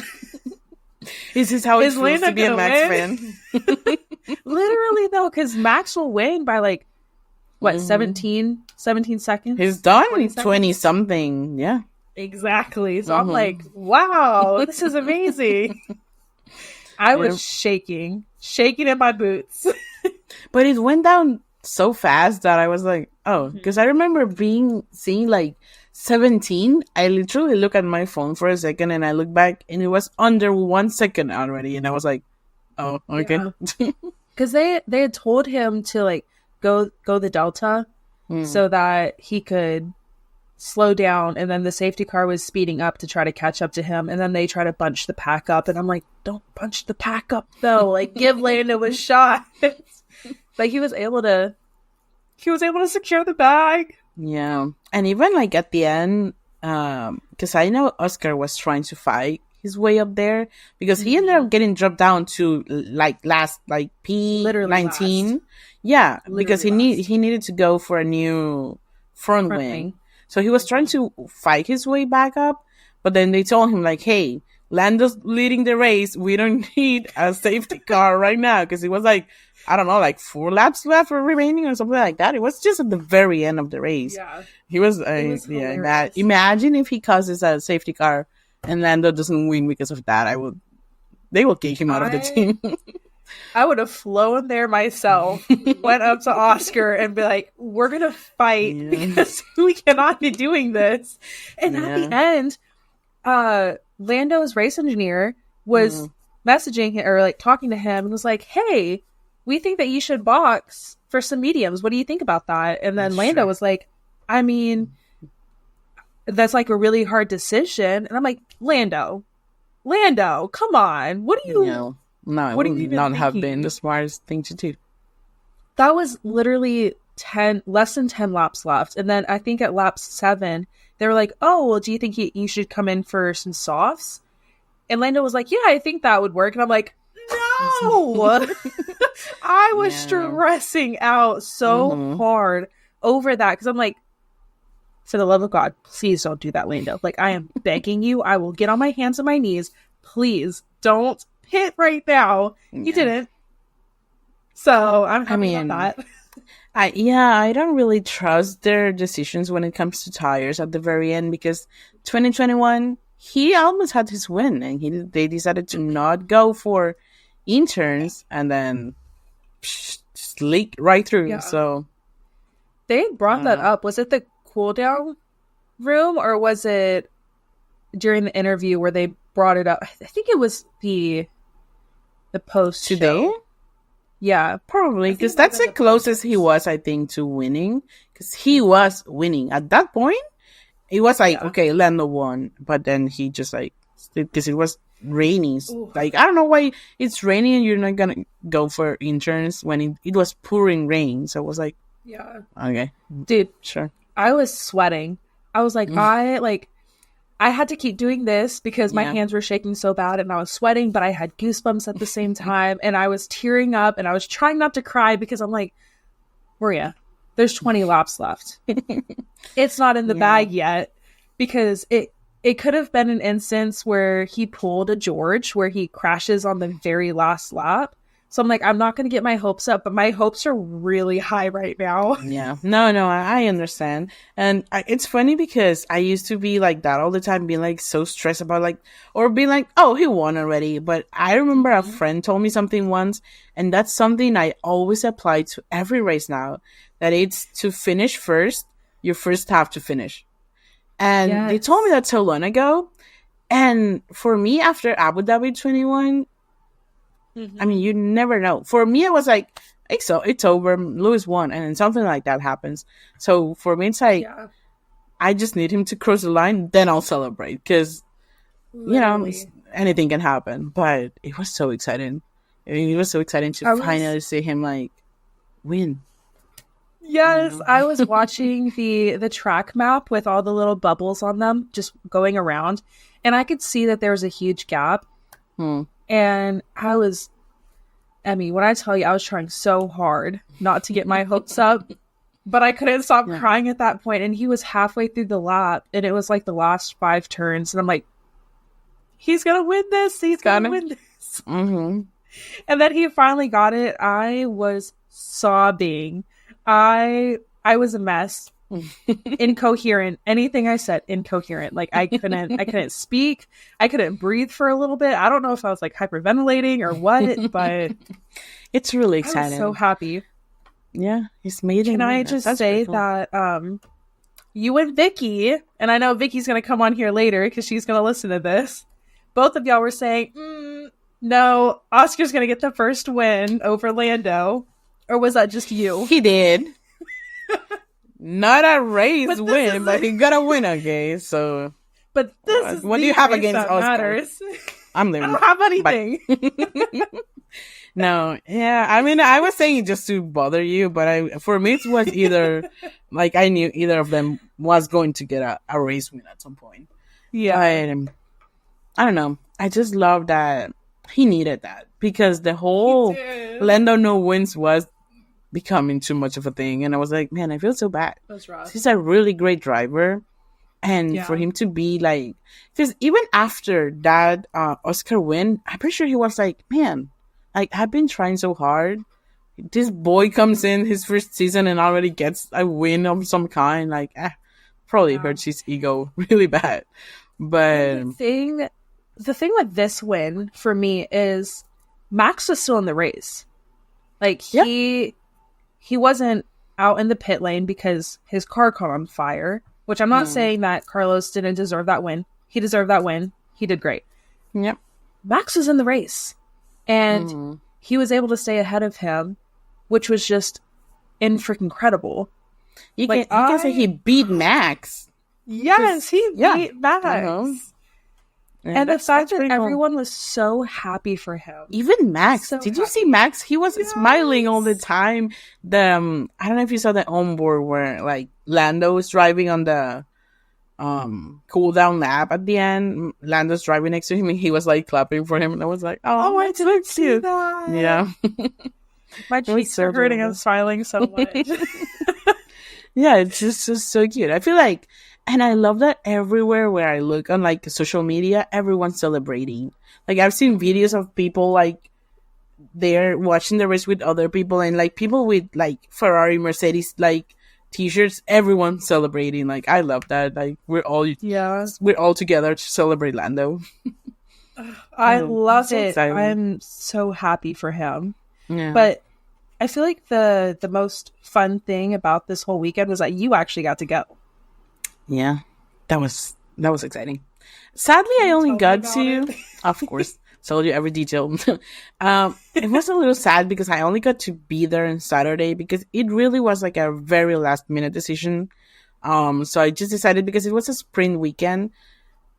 S2: Is this how it feels to be a Max fan?
S1: Literally, though, because Max will win by like, what, 17 seconds?
S2: He's done in 20-something. Yeah.
S1: Exactly. So I'm like, wow, this is amazing. I was shaking in my boots.
S2: But it went down so fast that I was like, oh, because I remember seeing like 17. I literally look at my phone for a second and I look back and it was under 1 second already. And I was like, oh, okay.
S1: Because they had told him to like go the Delta so that he could slow down, and then the safety car was speeding up to try to catch up to him, and then they try to bunch the pack up, and I'm like, don't bunch the pack up though, like give Lando a shot. But he was able to secure the bag.
S2: Yeah. And even like at the end, because I know Oscar was trying to fight his way up there because he ended up getting dropped down to like last, like P19. Last. Yeah, literally because he needed to go for a new front wing. So he was trying to fight his way back up, but then they told him like, hey, Lando's leading the race. We don't need a safety car right now. Because it was like, I don't know, like 4 laps left remaining or something like that. It was just at the very end of the race. Yeah. He was imagine if he causes a safety car and Lando doesn't win because of that. They will kick him out of the team.
S1: I would have flown there myself, went up to Oscar and be like, we're going to fight because we cannot be doing this. And at the end, Lando's race engineer was messaging him or like talking to him and was like, hey, we think that you should box for some mediums. What do you think about that? And then Lando was like, I mean, that's like a really hard decision. And I'm like, Lando, come on. What do you...
S2: No, it would not have been the smartest thing to do.
S1: That was literally less than 10 laps left. And then I think at lap 7, they were like, oh, well, do you think you should come in for some softs? And Lando was like, yeah, I think that would work. And I'm like, no! I was stressing out so hard over that. Because I'm like, for the love of God, please don't do that, Lando. Like, I am begging you. I will get on my hands and my knees. Please don't hit right now. You didn't. So I'm
S2: I
S1: happy about
S2: mean,
S1: that.
S2: I don't really trust their decisions when it comes to tires at the very end because 2021 he almost had his win and they decided to not go for interns and then just leak right through.
S1: Yeah.
S2: So
S1: They
S2: I
S1: brought
S2: don't
S1: that
S2: know.
S1: up. Was it the cool down room or was it during the interview where they brought it up? I think it was the post
S2: Today?
S1: show. Yeah.
S2: Probably
S1: I think
S2: because
S1: it might have
S2: that's
S1: been
S2: the
S1: the post
S2: closest he
S1: shows.
S2: was, I think, to winning. Because he was winning at that point. It was like,
S1: Yeah.
S2: okay, Lando won, but then he just like because it was raining.
S1: Ooh.
S2: Like I don't know why it's raining and you're not gonna go for interns when it was pouring rain. So I was like,
S1: Yeah.
S2: okay,
S1: Dude,
S2: sure.
S1: I was sweating. I was like, I had to keep doing this because my
S2: Yeah,
S1: hands were shaking so bad and I was sweating, but I had goosebumps at the same time and I was tearing up and I was trying not to cry because I'm like, Maria, there's 20 laps left. It's not in the
S2: yeah.
S1: bag yet because it could have been an instance where he pulled a George where he crashes on the very last lap. So I'm like, I'm not going to get my hopes up, but my hopes are really high right now.
S2: Yeah, no, I understand, and it's funny because I used to be like that all the time, being like so stressed about like or being like, oh, he won already. But I remember a friend told me something once, and that's something I always apply to every race now. That it's to finish first. You first have to finish, and they told me
S1: Yes.
S2: that so long ago. And for me, after Abu Dhabi 21, I
S1: Mm-hmm.
S2: mean, you never know. For me, it was like, it's over. Lewis won, and then something like that happens. So for me, it's like
S1: Yeah,
S2: I just need him to cross the line, then I'll celebrate because
S1: literally.
S2: anything can happen. But it was so exciting. I mean, it was so exciting to
S1: I was
S2: finally see him like win. You
S1: Yes,
S2: know?
S1: I was watching the track map with all the little bubbles on them just going around, and I could see that there was a huge gap.
S2: Hmm.
S1: And Emmy, when I tell you I was trying so hard not to get my hopes up, but I couldn't stop
S2: Yeah.
S1: crying at that point, and he was halfway through the lap, and it was like the last 5 turns, and I'm like, he's gonna win this, he's
S2: Got
S1: gonna
S2: him.
S1: win this.
S2: Mm-hmm.
S1: And then he finally got it. I was sobbing. I was a mess. Incoherent. Anything I said, incoherent. Like I couldn't speak. I couldn't breathe for a little bit. I don't know if I was like hyperventilating or what, but
S2: It's really
S1: I was so
S2: exciting.
S1: happy.
S2: Yeah, he's made
S1: Can
S2: him
S1: I
S2: win.
S1: just
S2: That's pretty
S1: say
S2: cool.
S1: that you and Vicky, and I know Vicky's gonna come on here later because she's gonna listen to this. Both of y'all were saying, no, Oscar's gonna get the first win over Lando. Or was that just you?
S2: He did. Not a race
S1: But this
S2: win,
S1: is
S2: but he got a win, okay? So,
S1: But this is
S2: what do
S1: the
S2: you have
S1: race
S2: against
S1: that
S2: Oscar?
S1: matters.
S2: I'm
S1: I
S2: leaving.
S1: don't have
S2: Bye.
S1: anything.
S2: No, yeah. I mean, I was saying it just to bother you, but for me, it was either like I knew either of them was going to get a race win at some point.
S1: Yeah.
S2: But I don't know. I just love that he needed that because the whole
S1: did.
S2: Lando no wins was becoming too much of a thing, and I was like, man, I feel so bad.
S1: That was rough.
S2: He's a really great driver, and
S1: Yeah.
S2: for him to be like, because even after that Oscar win, I'm pretty sure he was like, man, like I've been trying so hard. This boy comes in his first season and already gets a win of some kind. Like, probably
S1: Yeah.
S2: hurts his ego really bad. But
S1: The thing with this win for me is Max was still in the race. Like
S2: Yeah.
S1: he wasn't out in the pit lane because his car caught on fire, which I'm not saying that Carlos didn't deserve that win. He deserved that win. He did great.
S2: yep.
S1: Max was in the race and he was able to stay ahead of him, which was just freaking incredible.
S2: You
S1: Like,
S2: can say he beat Max.
S1: Yes, he
S2: Yeah.
S1: beat Max.
S2: Uh-huh.
S1: And the fact that
S2: pretty cool.
S1: everyone was so happy for him.
S2: Even Max,
S1: So
S2: did you
S1: happy.
S2: see Max? He was smiling all the
S1: Yes.
S2: time. I don't know if you saw the onboard where like Lando was driving on the cool down lap at the end. Lando's driving next to him and he was like clapping for him and I was like, oh,
S1: I
S2: that's
S1: didn't
S2: so
S1: see
S2: cute.
S1: that.
S2: Yeah.
S1: My
S2: It was
S1: cheeks
S2: so
S1: are hurting.
S2: adorable.
S1: I'm smiling so much.
S2: Yeah, it's just so cute. I feel like, and I love that everywhere where I look on like social media, everyone's celebrating. Like I've seen videos of people like there watching the race with other people, and like people with like Ferrari, Mercedes, like t-shirts, everyone celebrating. Like I love that. Like
S1: Yeah.
S2: we're all together to celebrate Lando.
S1: I love
S2: So
S1: it.
S2: exciting.
S1: I'm so happy for him.
S2: Yeah.
S1: But I feel like the most fun thing about this whole weekend was that you actually got to go.
S2: Yeah. That was exciting. Sadly, I only
S1: Tell me
S2: got
S1: about
S2: to,
S1: it.
S2: of course, told you every detail. It was a little sad because I only got to be there on Saturday because it really was like a very last minute decision. So I just decided because it was a spring weekend.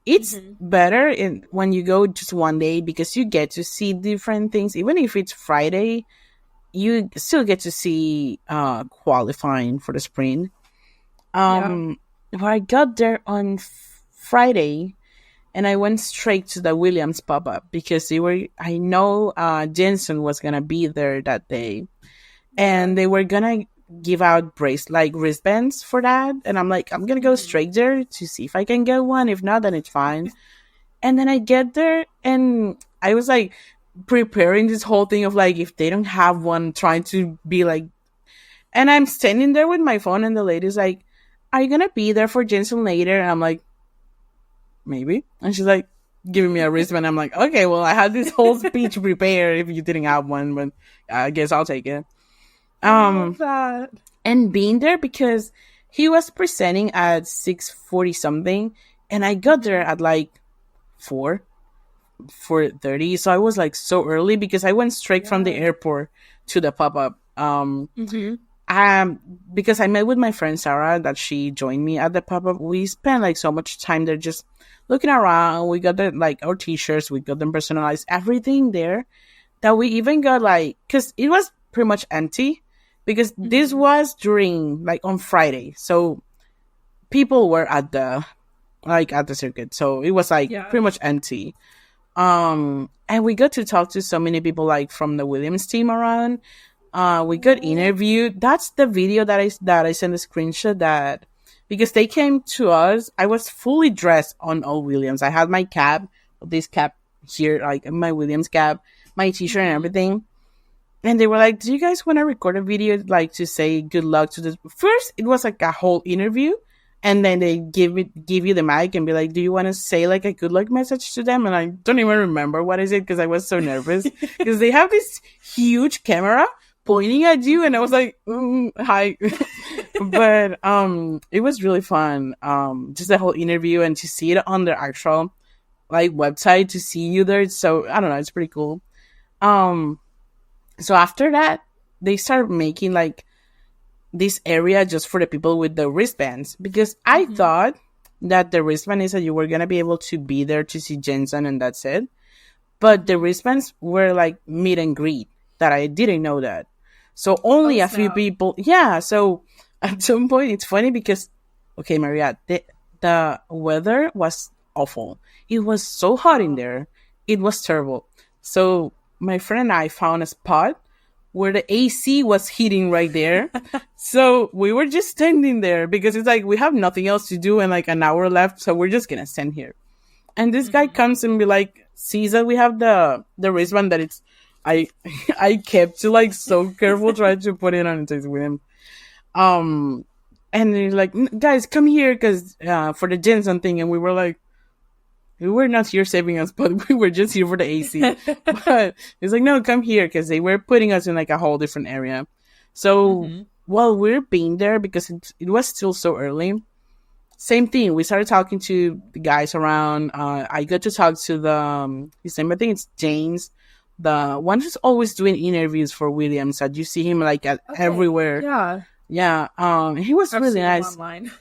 S2: It's better when you go just one day because you get to see different things. Even if it's Friday, you still get to see qualifying for the sprint.
S1: Yeah.
S2: But I got there on Friday and I went straight to the Williams pop up because I know Jensen was gonna be there that day, and they were gonna give out like wristbands for that. And I'm like, I'm gonna go straight there to see if I can get one. If not, then it's fine. And then I get there and I was like preparing this whole thing of like, if they don't have one, trying to be like, and I'm standing there with my phone and the lady's like, are you gonna be there for Jensen later? And I'm like, maybe. And she's like, giving me a wristband. I'm like, okay, well, I had this whole speech prepared if you didn't have one, but I guess I'll take it.
S1: I love that.
S2: And being there because he was presenting at 6:40 something, and I got there at like 4:30. So I was like so early because I went straight from the airport to the pop up. Because I met with my friend Sarah, that she joined me at the pop up. We spent like so much time there just looking around. We got like our t-shirts, we got them personalized, everything there. That we even got like, because it was pretty much empty because this was during like on Friday, so people were at the circuit, so it was like pretty much empty. And we got to talk to so many people like from the Williams team around. We got interviewed. That's the video that I sent a screenshot, that because they came to us. I was fully dressed on all Williams. I had my cap, this cap here, like my Williams cap, my t-shirt and everything. And they were like, do you guys want to record a video like to say good luck to this? First, it was like a whole interview. And then they give you the mic and be like, do you want to say like a good luck message to them? And I don't even remember what is it because I was so nervous because they have this huge camera pointing at you, and I was like, hi. But it was really fun. Just the whole interview and to see it on their actual like website, to see you there. So I don't know, it's pretty cool. So after that, they started making like this area just for the people with the wristbands, because I thought that the wristband is that you were gonna be able to be there to see Jensen and that's it. But the wristbands were like meet and greet, that I didn't know that. So only a few people. Yeah. So at some point, it's funny because, okay, Maria, the weather was awful. It was so hot in there. It was terrible. So my friend and I found a spot where the AC was heating right there. So we were just standing there because it's like we have nothing else to do and like an hour left. So we're just going to stand here. And this guy comes and be like, sees that we have the wristband that it's, I kept to like so careful trying to put it on and take with him. And he's like, guys, come here because for the Jensen thing. And we were like, we were not here saving us, but we were just here for the AC. But he's like, no, come here, because they were putting us in like a whole different area. So while we're being there, because it was still so early, same thing. We started talking to the guys around. I got to talk to his name, I think it's James, the one who's always doing interviews for Williams. That you see him like everywhere.
S1: Yeah.
S2: He was
S1: I've
S2: really
S1: seen him
S2: nice.
S1: online.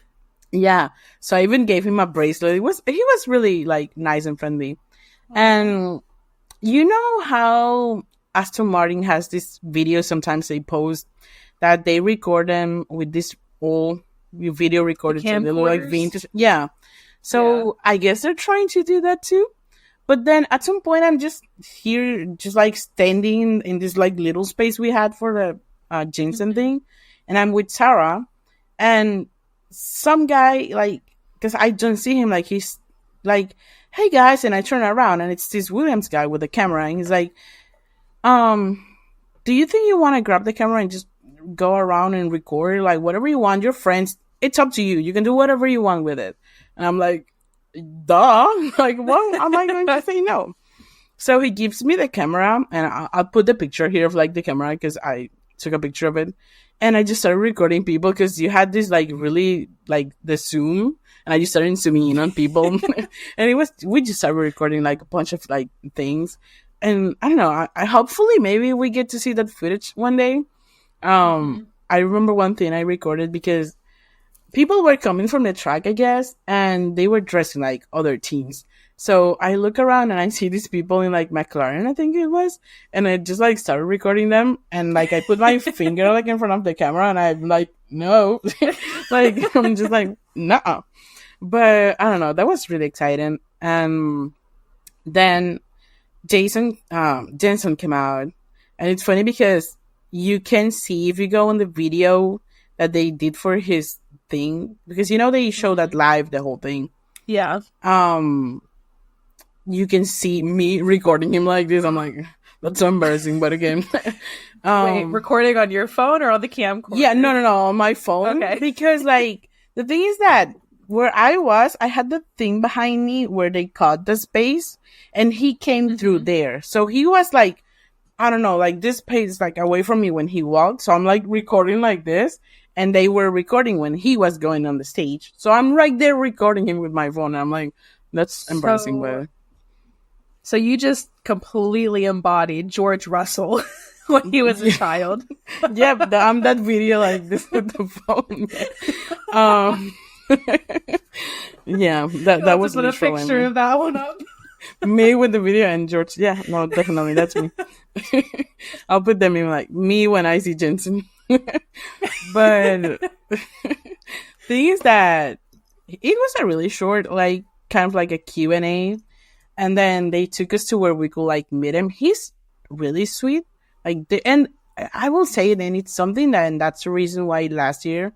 S2: Yeah, so I even gave him a bracelet. He was really like nice and friendly. And you know how Aston Martin has this video sometimes they post that they record them with this old video recorded, so they look like vintage. Yeah, so I guess they're trying to do that too. But then at some point I'm just here, just like standing in this like little space we had for the Jensen thing, and I'm with Sarah, and some guy, like, because I don't see him, like, he's like, hey guys, and I turn around and it's this Williams guy with a camera, and he's like, Um, do you think you want to grab the camera and just go around and record like whatever you want? Your friends, it's up to you. You can do whatever you want with it. And I'm like, duh. Like, what am I going to say no? So he gives me the camera, and I'll put the picture here of like the camera because I took a picture of it, and I just started recording people because you had this like really like the zoom, and I just started zooming in on people, and it was we just started recording like a bunch of like things, and I don't know, I hopefully maybe we get to see that footage one day.
S1: Mm-hmm.
S2: I remember one thing I recorded because people were coming from the track, I guess, and they were dressing like other teams. So I look around and I see these people in like McLaren, I think it was, and I just like started recording them, and like I put my finger like in front of the camera, and I'm like, no, like I'm just like, no. But I don't know, that was really exciting. And then Jensen came out, and it's funny because you can see if you go on the video that they did for his thing, because you know they show that live the whole thing.
S1: Yeah.
S2: You can see me recording him like this. I'm like, that's so embarrassing, but again,
S1: Wait, recording on your phone or on the camcorder?
S2: yeah, no, on my phone.
S1: Okay.
S2: Because like the thing is that where I was, I had the thing behind me where they cut the space, and he came through there. So he was like, I don't know, like this space like away from me when he walked. So I'm like recording like this, and they were recording when he was going on the stage. So I'm right there recording him with my phone. And I'm like, that's embarrassing, but
S1: So you just completely embodied George Russell when he was a child.
S2: yeah, but I'm that video like this with the phone. um, yeah, that was
S1: put a picture of that one up.
S2: Me with the video and George. Yeah, no, definitely that's me. I'll put them in like me when I see Jensen. But thing is that it was a really short, like kind of like a Q&A, and then they took us to where we could like meet him. He's really sweet, like and I will say it, and it's something that, and that's the reason why last year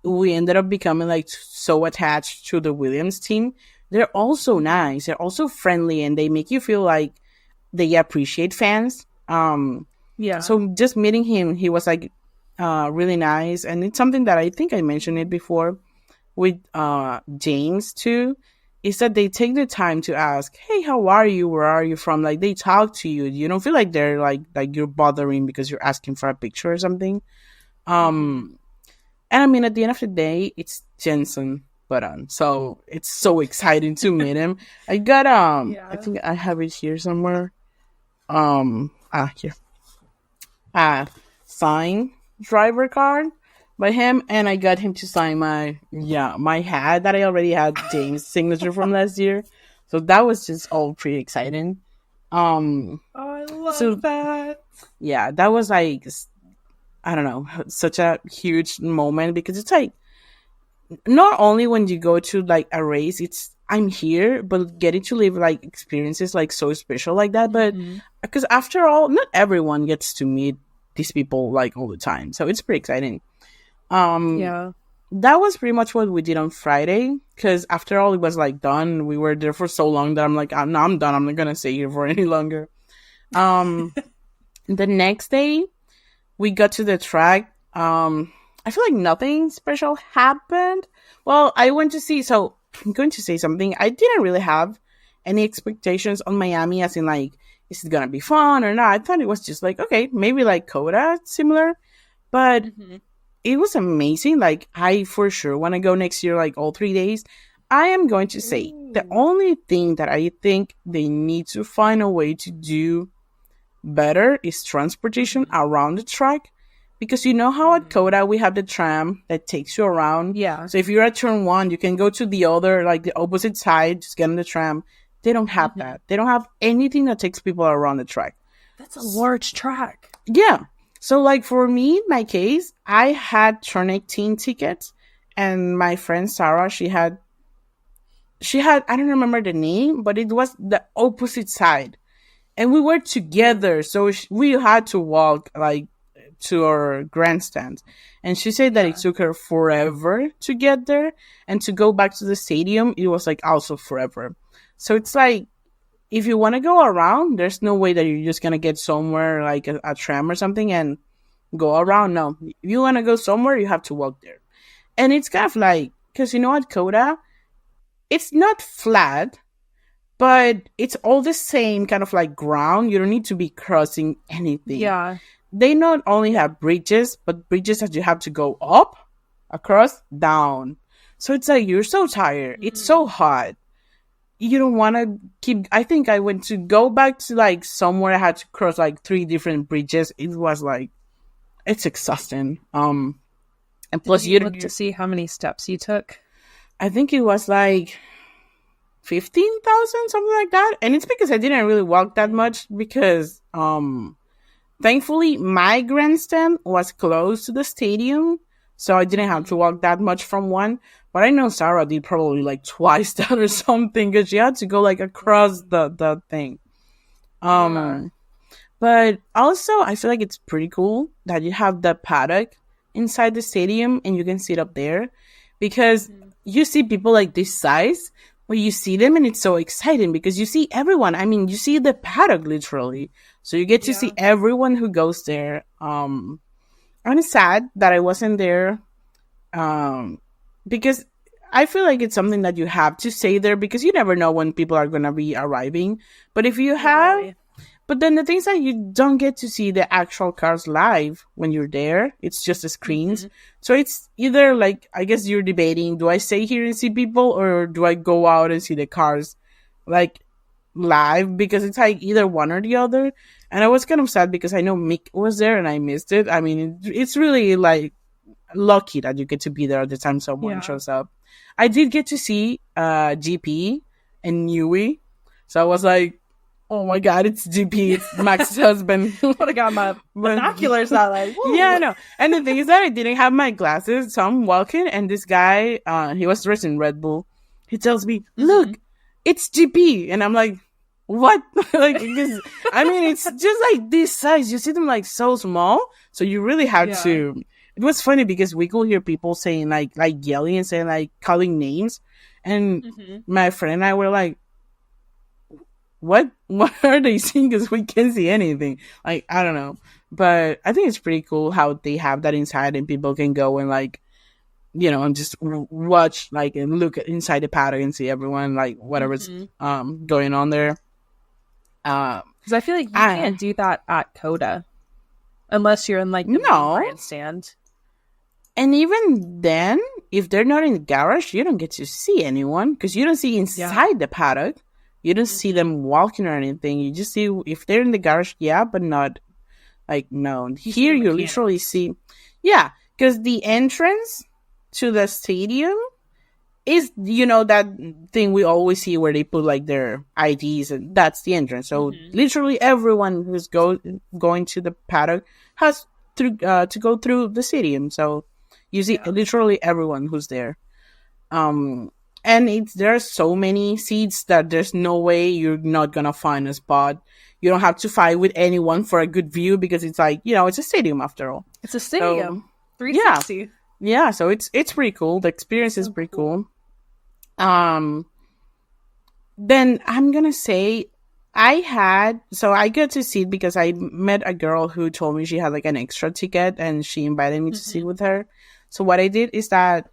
S2: we ended up becoming like so attached to the Williams team. They're also nice, they're also friendly, and they make you feel like they appreciate fans.
S1: Yeah.
S2: So just meeting him, he was like really nice, and it's something that I think I mentioned it before with James too, is that they take the time to ask, hey, how are you, where are you from, like they talk to you. You don't feel like they're like you're bothering because you're asking for a picture or something. And I mean, at the end of the day, it's Jensen Button, so it's so exciting to meet him. I got I think I have it here somewhere. Here. Sign driver card by him, and I got him to sign my hat that I already had James' signature from last year. So that was just all pretty exciting.
S1: Oh, I love that.
S2: Yeah, that was like, I don't know, such a huge moment, because it's like not only when you go to like a race, it's I'm here, but getting to live like experiences like so special like that. But because after all, not everyone gets to meet these people like all the time, so it's pretty exciting.
S1: Yeah.
S2: That was pretty much what we did on Friday, because after all, it was like done. We were there for so long that I'm like, I'm done. I'm not gonna stay here for any longer. The next day, we got to the track. I feel like nothing special happened. Well, I went to see, so I'm going to say something. I didn't really have any expectations on Miami, as in like, is it gonna be fun or not? I thought it was just like, okay, maybe like Coda, similar. But it was amazing. Like, I for sure want to go next year, like all 3 days. I am going to say the only thing that I think they need to find a way to do better is transportation around the track, because you know how at Coda we have the tram that takes you around.
S1: Yeah.
S2: So if you're at turn 1, you can go to the other, like the opposite side, just get on the tram. They don't have that. They don't have anything that takes people around the track.
S1: That's a large track.
S2: Yeah. So like for me, in my case, I had turn 18 tickets, and my friend Sarah, she had I don't remember the name, but it was the opposite side. And we were together, so we had to walk like to our grandstand. And she said that it took her forever to get there, and to go back to the stadium, it was like also forever. So it's like if you want to go around, there's no way that you're just gonna get somewhere like a tram or something and go around. No, if you want to go somewhere, you have to walk there. And it's kind of like, because you know at Coda, it's not flat, but it's all the same kind of like ground. You don't need to be crossing anything.
S1: Yeah.
S2: They not only have bridges, but bridges that you have to go up, across, down. So it's like you're so tired. It's so hot. You don't want to keep. I think I went to go back to like somewhere I had to cross like 3 different bridges. It was like, it's exhausting. And plus
S1: you look to see how many steps you took.
S2: I think it was like 15,000, something like that. And it's because I didn't really walk that much because thankfully my grandstand was close to the stadium, so I didn't have to walk that much from one. But I know Sarah did probably like twice that or something because she had to go like across the thing. But also I feel like it's pretty cool that you have the paddock inside the stadium and you can sit up there because you see people like this size where you see them and it's so exciting because you see everyone. I mean, you see the paddock literally. So you get to see everyone who goes there. I'm sad that I wasn't there because I feel like it's something that you have to stay there because you never know when people are going to be arriving. But if you have... But then the things that you don't get to see the actual cars live when you're there. It's just the screens. So it's either like, I guess you're debating, do I stay here and see people or do I go out and see the cars like live? Because it's like either one or the other. And I was kind of sad because I know Mick was there and I missed it. I mean, it's really like lucky that you get to be there at the time someone shows up. I did get to see GP and Newey. So I was like, oh my god, it's GP, it's Max's husband.
S1: I would have got my binoculars out like, whoa.
S2: Yeah, I know. And the thing is that I didn't have my glasses, so I'm walking and this guy, he was dressed in Red Bull. He tells me, look, it's GP. And I'm like, what? Like, because, I mean, it's just like this size. You see them like so small. So you really have to. It was funny because we could hear people saying like yelling and saying like calling names. And my friend and I were like, what are they seeing? Because we can't see anything. Like, I don't know. But I think it's pretty cool how they have that inside and people can go and like, you know, and just watch like and look inside the paddock and see everyone like whatever's going on there.
S1: Because I feel like you can't do that at Coda unless you're in like the grandstand.
S2: And even then, if they're not in the garage, you don't get to see anyone because you don't see inside the paddock. You don't see them walking or anything. You just see if they're in the garage, but not like no. Here you literally see, because the entrance to the stadium is, you know, that thing we always see where they put like their IDs and that's the entrance. So literally everyone who's going to the paddock has to go through the stadium. So you see literally everyone who's there. And there are so many seats that there's no way you're not gonna find a spot. You don't have to fight with anyone for a good view because it's like, you know, it's a stadium after all.
S1: It's a stadium. So, 360.
S2: Yeah, so it's pretty cool. The experience is pretty cool. Then I'm gonna say I got to see it because I met a girl who told me she had like an extra ticket and she invited me to sit with her. So what I did is that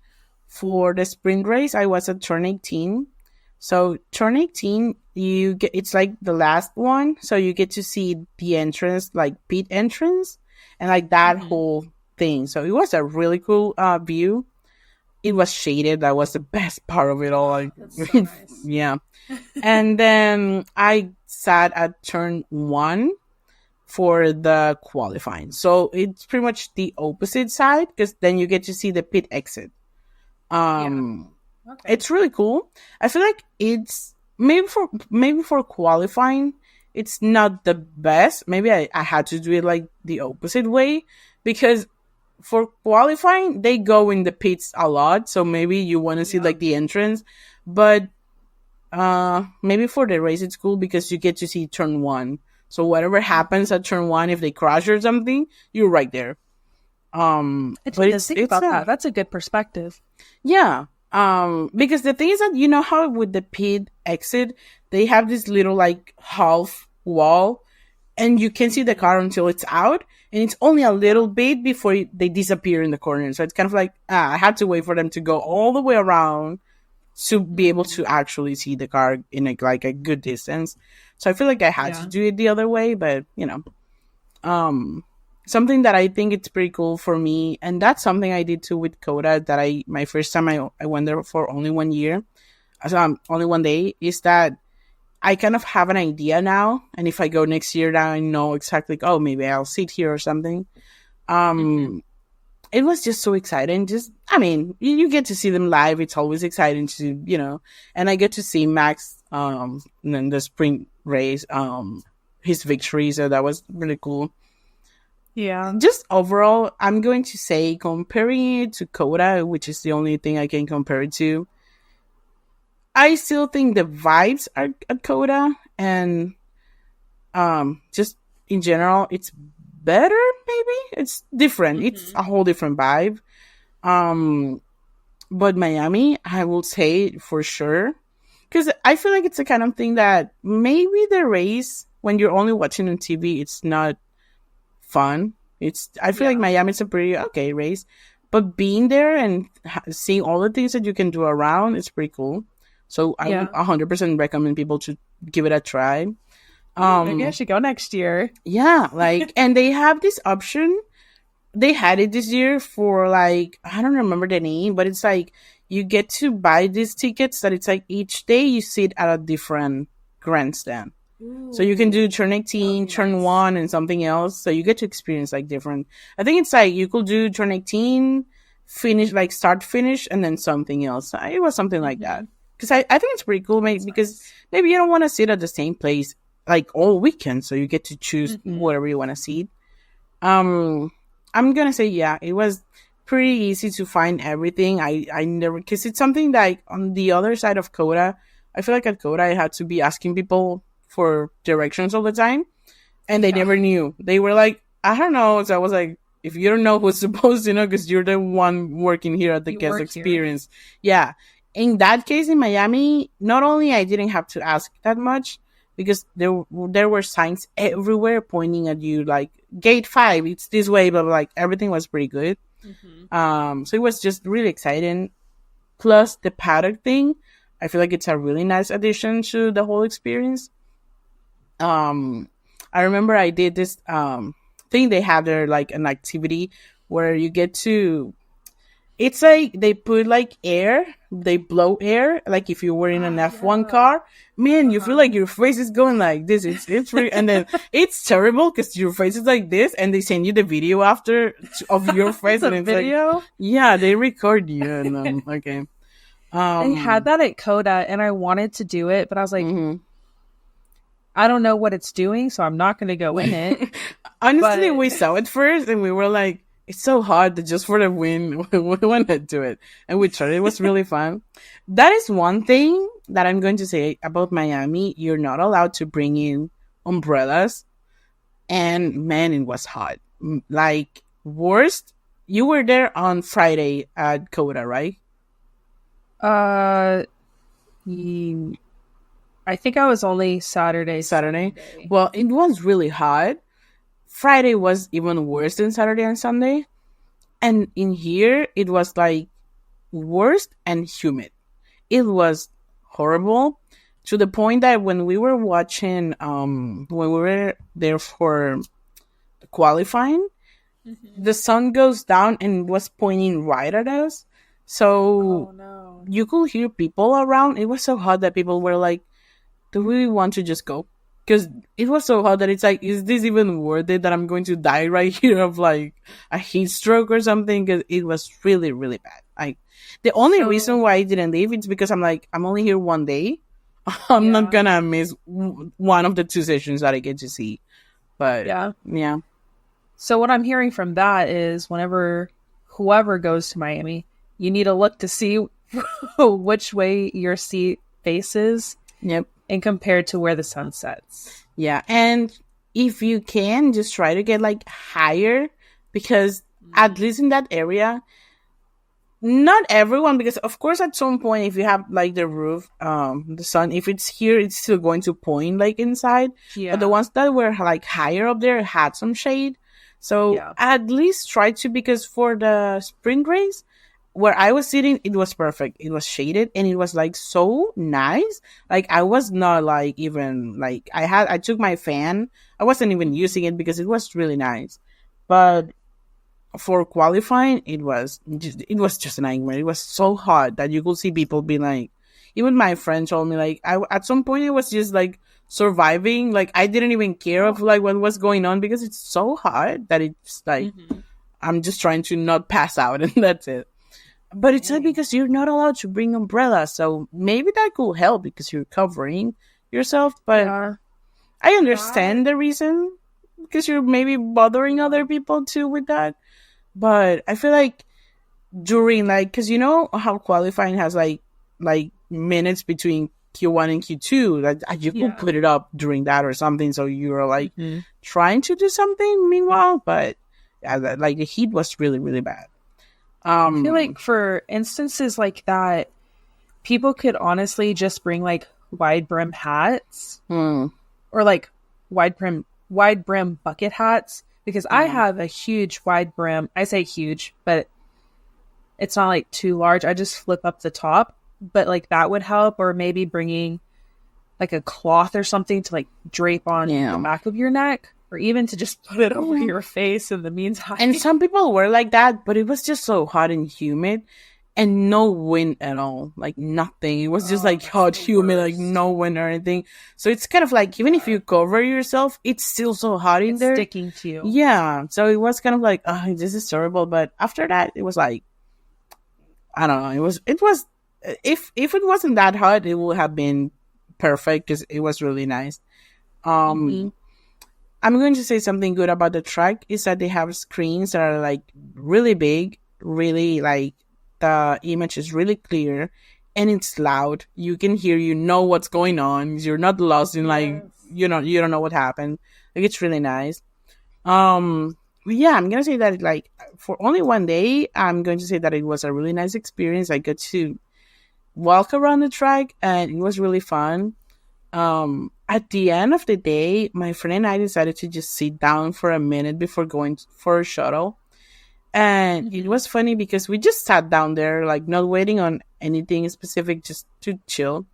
S2: for the sprint race, I was at turn 18. So turn 18, it's like the last one. So you get to see the entrance, like pit entrance and like that whole thing. So it was a really cool view. It was shaded. That was the best part of it all. Like,
S1: that's so nice.
S2: Yeah. And then I sat at turn 1 for the qualifying. So it's pretty much the opposite side because then you get to see the pit exit. It's really cool. I feel like it's maybe for qualifying, it's not the best. Maybe I had to do it like the opposite way because for qualifying, they go in the pits a lot. So maybe you want to see like the entrance, but maybe for the race, it's cool because you get to see turn 1. So whatever happens at turn 1, if they crash or something, you're right there.
S1: But think about that. That's a good perspective.
S2: Yeah. Because the thing is that you know how with the pit exit they have this little like half wall, and you can see the car until it's out, and it's only a little bit before they disappear in the corner. So it's kind of like I had to wait for them to go all the way around to be able to actually see the car in like a good distance. So I feel like I had to do it the other way, but you know, something that I think it's pretty cool for me, and that's something I did too with Coda. That my first time I went there for only 1 year, only 1 day, is that I kind of have an idea now, and if I go next year, now I know exactly. Like, oh, maybe I'll sit here or something. It was just so exciting. Just, I mean, you get to see them live. It's always exciting to, you know, and I get to see Max, in the sprint race, his victory. So that was really cool.
S1: Yeah.
S2: Just overall, I'm going to say comparing it to Coda, which is the only thing I can compare it to, I still think the vibes are at Coda, and just in general, it's better. Maybe it's different. It's a whole different vibe. But Miami, I will say for sure, because I feel like it's the kind of thing that maybe the race when you're only watching on TV, it's not fun. I feel like Miami's a pretty okay race, but being there and seeing all the things that you can do around, it's pretty cool. So I would 100% recommend people to give it a try.
S1: Maybe I should go next year.
S2: Yeah, like, and they have this option. They had it this year for like, I don't remember the name, but it's like you get to buy these tickets that it's like each day you sit at a different grandstand. Ooh. So you can do turn 18, turn 1, and something else. So you get to experience like different. I think it's like you could do turn 18, finish, like start, finish, and then something else. It was something like that. Because I think it's pretty cool, maybe, because maybe you don't want to sit at the same place like all weekend, so you get to choose whatever you want to see. I'm gonna say it was pretty easy to find everything. I never, because it's something that on the other side of Coda, I feel like at Coda I had to be asking people for directions all the time, and they never knew. They were like, I don't know. So I was like, if you don't know who's supposed to know, because you're the one working here at the guest experience. Here. Yeah. In that case, in Miami, not only I didn't have to ask that much, because there were signs everywhere pointing at you, like gate 5, it's this way, but like everything was pretty good. So it was just really exciting. Plus the paddock thing, I feel like it's a really nice addition to the whole experience. I remember I did this thing they have there, like an activity where you get to. It's like they put like air, they blow air, like if you were in an F1 car, man, you feel like your face is going like this. It's really, and then it's terrible because your face is like this, and they send you the video after of your face, and it's video. Like, they record you, and okay.
S1: They had that at Coda, and I wanted to do it, but I was like, I don't know what it's doing, so I'm not going to go in it.
S2: Honestly, we saw it first, and we were like, it's so hard that just for the win, we want to do it. And we tried. It was really fun. That is one thing that I'm going to say about Miami. You're not allowed to bring in umbrellas. And man, it was hot. Like, worst, you were there on Friday at Coda, right?
S1: I think I was only Saturday.
S2: Well, it was really hot. Friday was even worse than Saturday and Sunday. And in here, it was like worse and humid. It was horrible to the point that when we were watching, when we were there for qualifying, the sun goes down and was pointing right at us. So you could hear people around. It was so hot that people were like, do we want to just go? Because it was so hot that it's like, is this even worth it that I'm going to die right here of like a heat stroke or something? Because it was really, really bad. Like, the only reason why I didn't leave is because I'm like, I'm only here 1 day. I'm not gonna miss one of the 2 sessions that I get to see. But yeah.
S1: So what I'm hearing from that is whoever goes to Miami, you need to look to see which way your seat faces.
S2: Yep.
S1: And compared to where the sun sets.
S2: Yeah. And if you can, just try to get like higher, because at least in that area, Not everyone, because of course at some point, if you have like the roof, the sun, if it's here, it's still going to point like inside. But the
S1: Yeah.
S2: ones that were like higher up there had some shade. So
S1: Yeah.
S2: at least try to, because for the spring race where I was sitting, it was perfect. It was shaded and it was like so nice. Like I was not like even like I took my fan. I wasn't even using it because it was really nice. But for qualifying, it was just a nightmare. It was so hot that you could see people being like, even my friend told me like, I at some point it was just like surviving. Like I didn't even care of like what was going on because it's so hot that it's like
S1: Mm-hmm.
S2: I'm just trying to not pass out and that's it. But it's not
S1: Dang.
S2: because you're not allowed to bring umbrellas, so maybe that could help because you're covering yourself. But
S1: Yeah.
S2: I
S1: That.
S2: understand the reason because you're maybe bothering
S1: Yeah.
S2: other people too with that. But I feel like during like, because you know how qualifying has like minutes between Q1 and Q2, like you could
S1: Yeah.
S2: put it up during that or something, so you're like
S1: Mm-hmm.
S2: trying to do something meanwhile. But yeah, like the heat was really really bad.
S1: I feel
S2: um
S1: like for instances like that, people could honestly just bring like wide brim hats
S2: hmm,
S1: or like wide brim bucket hats because I
S2: yeah,
S1: have a huge wide brim. I say huge, but it's not like too large. I just flip up the top, but like that would help, or maybe bringing like a cloth or something to like drape on the
S2: yeah.
S1: back of your neck, or even to just put it over
S2: Yeah.
S1: your face in the meantime.
S2: And some people were like that, but it was just so hot and humid and no wind at all. Like nothing. It was just
S1: Oh,
S2: like
S1: that's
S2: hot,
S1: the
S2: humid, like
S1: worst.
S2: no wind or anything. So it's kind of like even if
S1: Yeah.
S2: you cover yourself, it's still so hot in
S1: It's
S2: there.
S1: sticking to you.
S2: Yeah. So it was kind of like, oh, this is terrible. But after that, it was like, I don't know. It was, if it wasn't that hot, it would have been perfect because it was really nice.
S1: Mm-hmm.
S2: Um, I'm going to say something good about the track is that they have screens that are like really big, really like the image is really clear and it's loud. You can hear, you know what's going on. You're not lost in like,
S1: Yes.
S2: you don't know what happened. Like it's really nice. Um, yeah, I'm gonna say that like for only one day, I'm going to say that it was a really nice experience. I got to walk around the track and it was really fun. At the end of the day, my friend and I decided to just sit down for a minute before going for a shuttle. And it
S1: Mm-hmm.
S2: was funny because we just sat down there, like not waiting on anything specific, just to chill.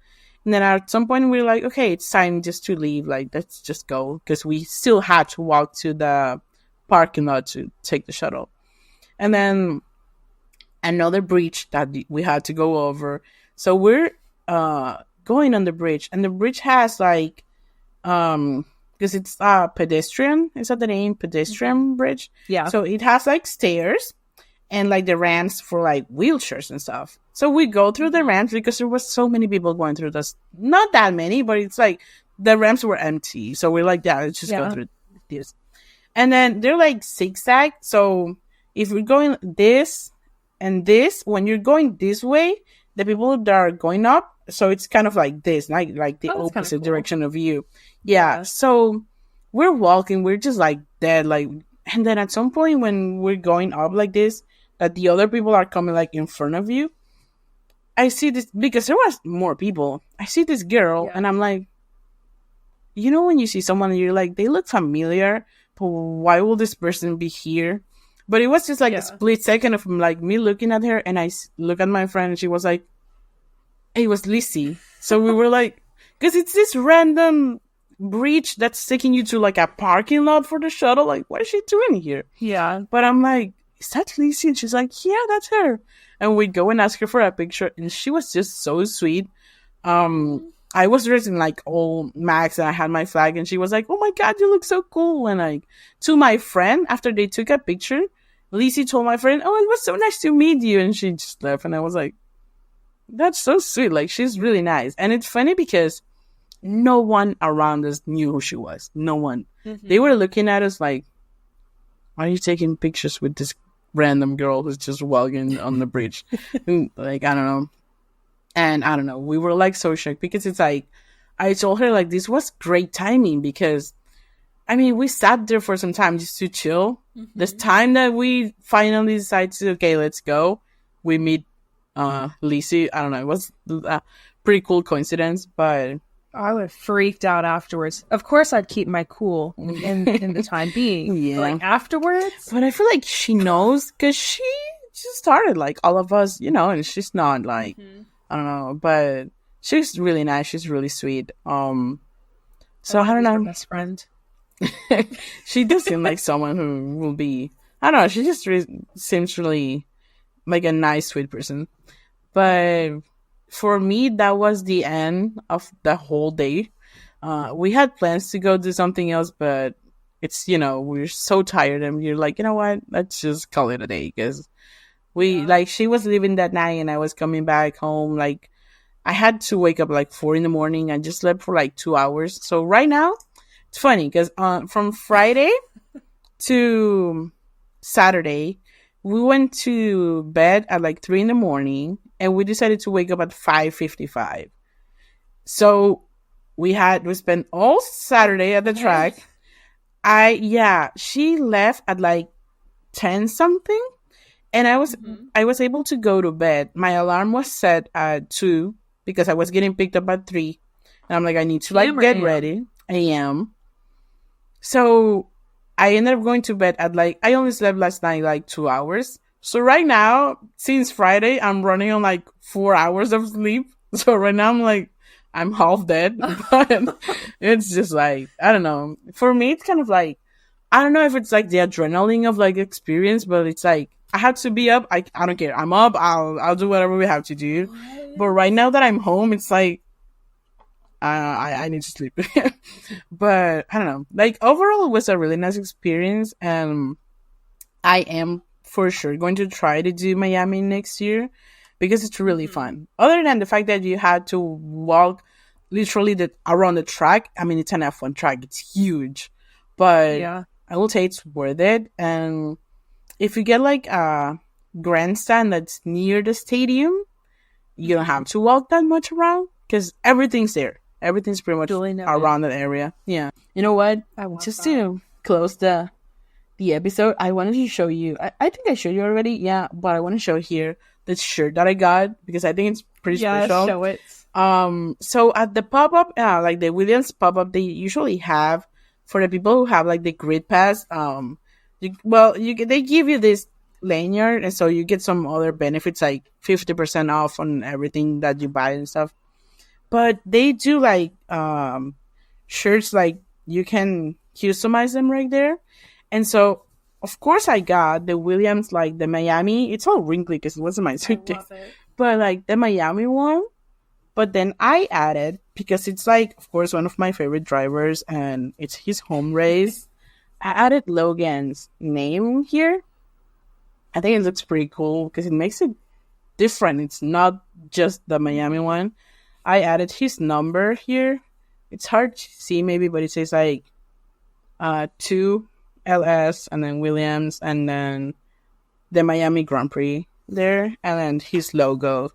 S2: And then at some point we were like, okay, it's time just to leave. Like, let's just go. Because we still had to walk to the parking lot to take the shuttle. And then another bridge that we had to go over. So we're going on the bridge. And the bridge has like because it's pedestrian, is that the name,
S1: Mm-hmm.
S2: pedestrian bridge?
S1: Yeah.
S2: So it has like stairs and like the ramps for like wheelchairs and stuff. So we go through the
S1: Mm-hmm.
S2: ramps because there was so many people going through this, not that many, but it's like the ramps were empty, so we're like, yeah, let's just go
S1: Yeah.
S2: through this. And then they're like zigzag, so if you're going this and this, when you're going this way, the people that are going up, so it's kind of like this, like the
S1: Oh, that's kind of
S2: opposite
S1: cool.
S2: direction of you. Yeah,
S1: Yeah.
S2: so we're walking, we're just like dead, like, and then at some point when we're going up like this, that the other people are coming like in front of you, I see this because there was more people. I see this girl
S1: Yeah.
S2: and I'm like, you know, when you see someone and you're like, they look familiar, but why will this person be here? But it was just like a
S1: Yeah.
S2: split second of like me looking at her, and look at my friend, and she was like, "Hey, it was Lizzie." So we were like, because it's this random breach that's taking you to like a parking lot for the shuttle. Like, what is she doing here?
S1: Yeah.
S2: But I'm like, is that Lizzie? And she's like, yeah, that's her. And we go and ask her for a picture, and she was just so sweet. um
S1: Mhm.
S2: I was dressed in like all Max and I had my flag and she was like, oh my god, you look so cool. And like to my friend, after they took a picture, Lizzie told my friend, oh, it was so nice to meet you. And she just left and I was like, that's so sweet. Like she's really nice. And it's funny because no one around us knew who she was. No one. They
S1: Mhm.
S2: were looking at us like, why are you taking pictures with this random girl who's just walking on the bridge? Like, I don't know. And I don't know, we were like so shocked because it's like, I told her like this was great timing because I mean we sat there for some time just to chill. This
S1: Mhm.
S2: time that we finally decided to, okay, let's go. we meet Lisi. I don't know. It was a pretty cool coincidence, but
S1: I would have freaked out afterwards. Of course, I'd keep my cool in the time being.
S2: Yeah.
S1: But, like, afterwards,
S2: but I feel like she knows because she just started like all of us, and she's not like I don't know, but she's really nice. She's really sweet. So I don't know.
S1: Best friend.
S2: She does seem like someone who will be. I don't know. She just seems really like a nice, sweet person. But for me, that was the end of the whole day. We had plans to go do something else, but it's we're so tired, and we're like, you know what? Let's just call it a day because like she was leaving that night, and I was coming back home. Like I had to wake up like 4 a.m. I just slept for like 2 hours. So right now, it's funny because from Friday to Saturday, we went to bed at like 3 a.m. and we decided to wake up at 5:55. So we spent all Saturday at the track. She left at like 10 something, and I was able to go to bed. My alarm was set at 2 because I was getting picked up at 3, and I'm like, I need to like get ready. AM. So I ended up going to bed at like, I only slept last night like 2 hours. So right now, since Friday, I'm running on like 4 hours of sleep. So right now I'm like, I'm half dead. But it's just like, I don't know. For me, it's kind of like, I don't know if it's like the adrenaline of like experience, but it's like, I had to be up. I don't care. I'm up. I'll do whatever we have to do. What? But right now that I'm home, it's like, I need to sleep. But I don't know. Like overall, it was a really nice experience, and I am for sure going to try to do Miami next year because it's really fun. Other than the fact that you had to walk literally around the track. I mean, it's an F1 track. It's huge, but
S1: yeah,
S2: I will say it's worth it. And if you get like a grandstand that's near the stadium, you don't have to walk that much around because everything's there. Everything's pretty much around that area. Yeah. You know what? Just to close the episode, I wanted to show you. I think I showed you already. Yeah, but I want to show here the shirt that I got because I think it's pretty special.
S1: Show it.
S2: So at the pop-up, like the Williams pop-up, they usually have for the people who have like the grid pass. They give you this lanyard, and so you get some other benefits like 50% off on everything that you buy and stuff. But they do like shirts, like you can customize them right there. And so, of course, I got the Williams, like the Miami. It's all wrinkly because it wasn't my suitcase. But like the Miami one. But then I added, because it's like, of course, one of my favorite drivers and it's his home race. I added Logan's name here. I think it looks pretty cool because it makes it different. It's not just the Miami one. I added his number here. It's hard to see maybe, but it says like 2 LS and then Williams and then the Miami Grand Prix there and then his logo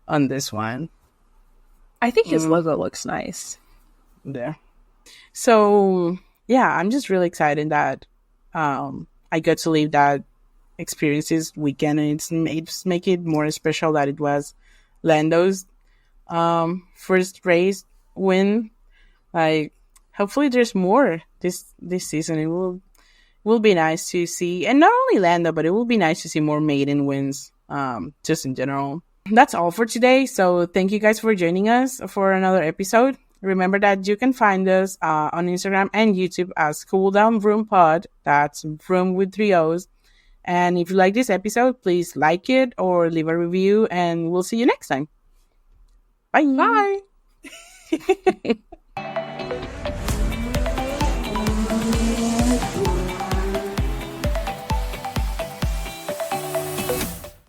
S2: on this one.
S1: I think his logo looks nice.
S2: There. So yeah, I'm just really excited that I got to live that experience this weekend, and it's make it more special that it was Lando's first race win. Like hopefully there's more this season. It will be nice to see, and not only Lando, but it will be nice to see more Maiden wins just in general. That's all for today, so thank you guys for joining us for another episode. Remember that you can find us on Instagram and YouTube as Cool Down Vroom Pod. That's Vroom with 3 O's. And if you like this episode, please like it or leave a review, and we'll see you next time. Bye.
S1: Bye.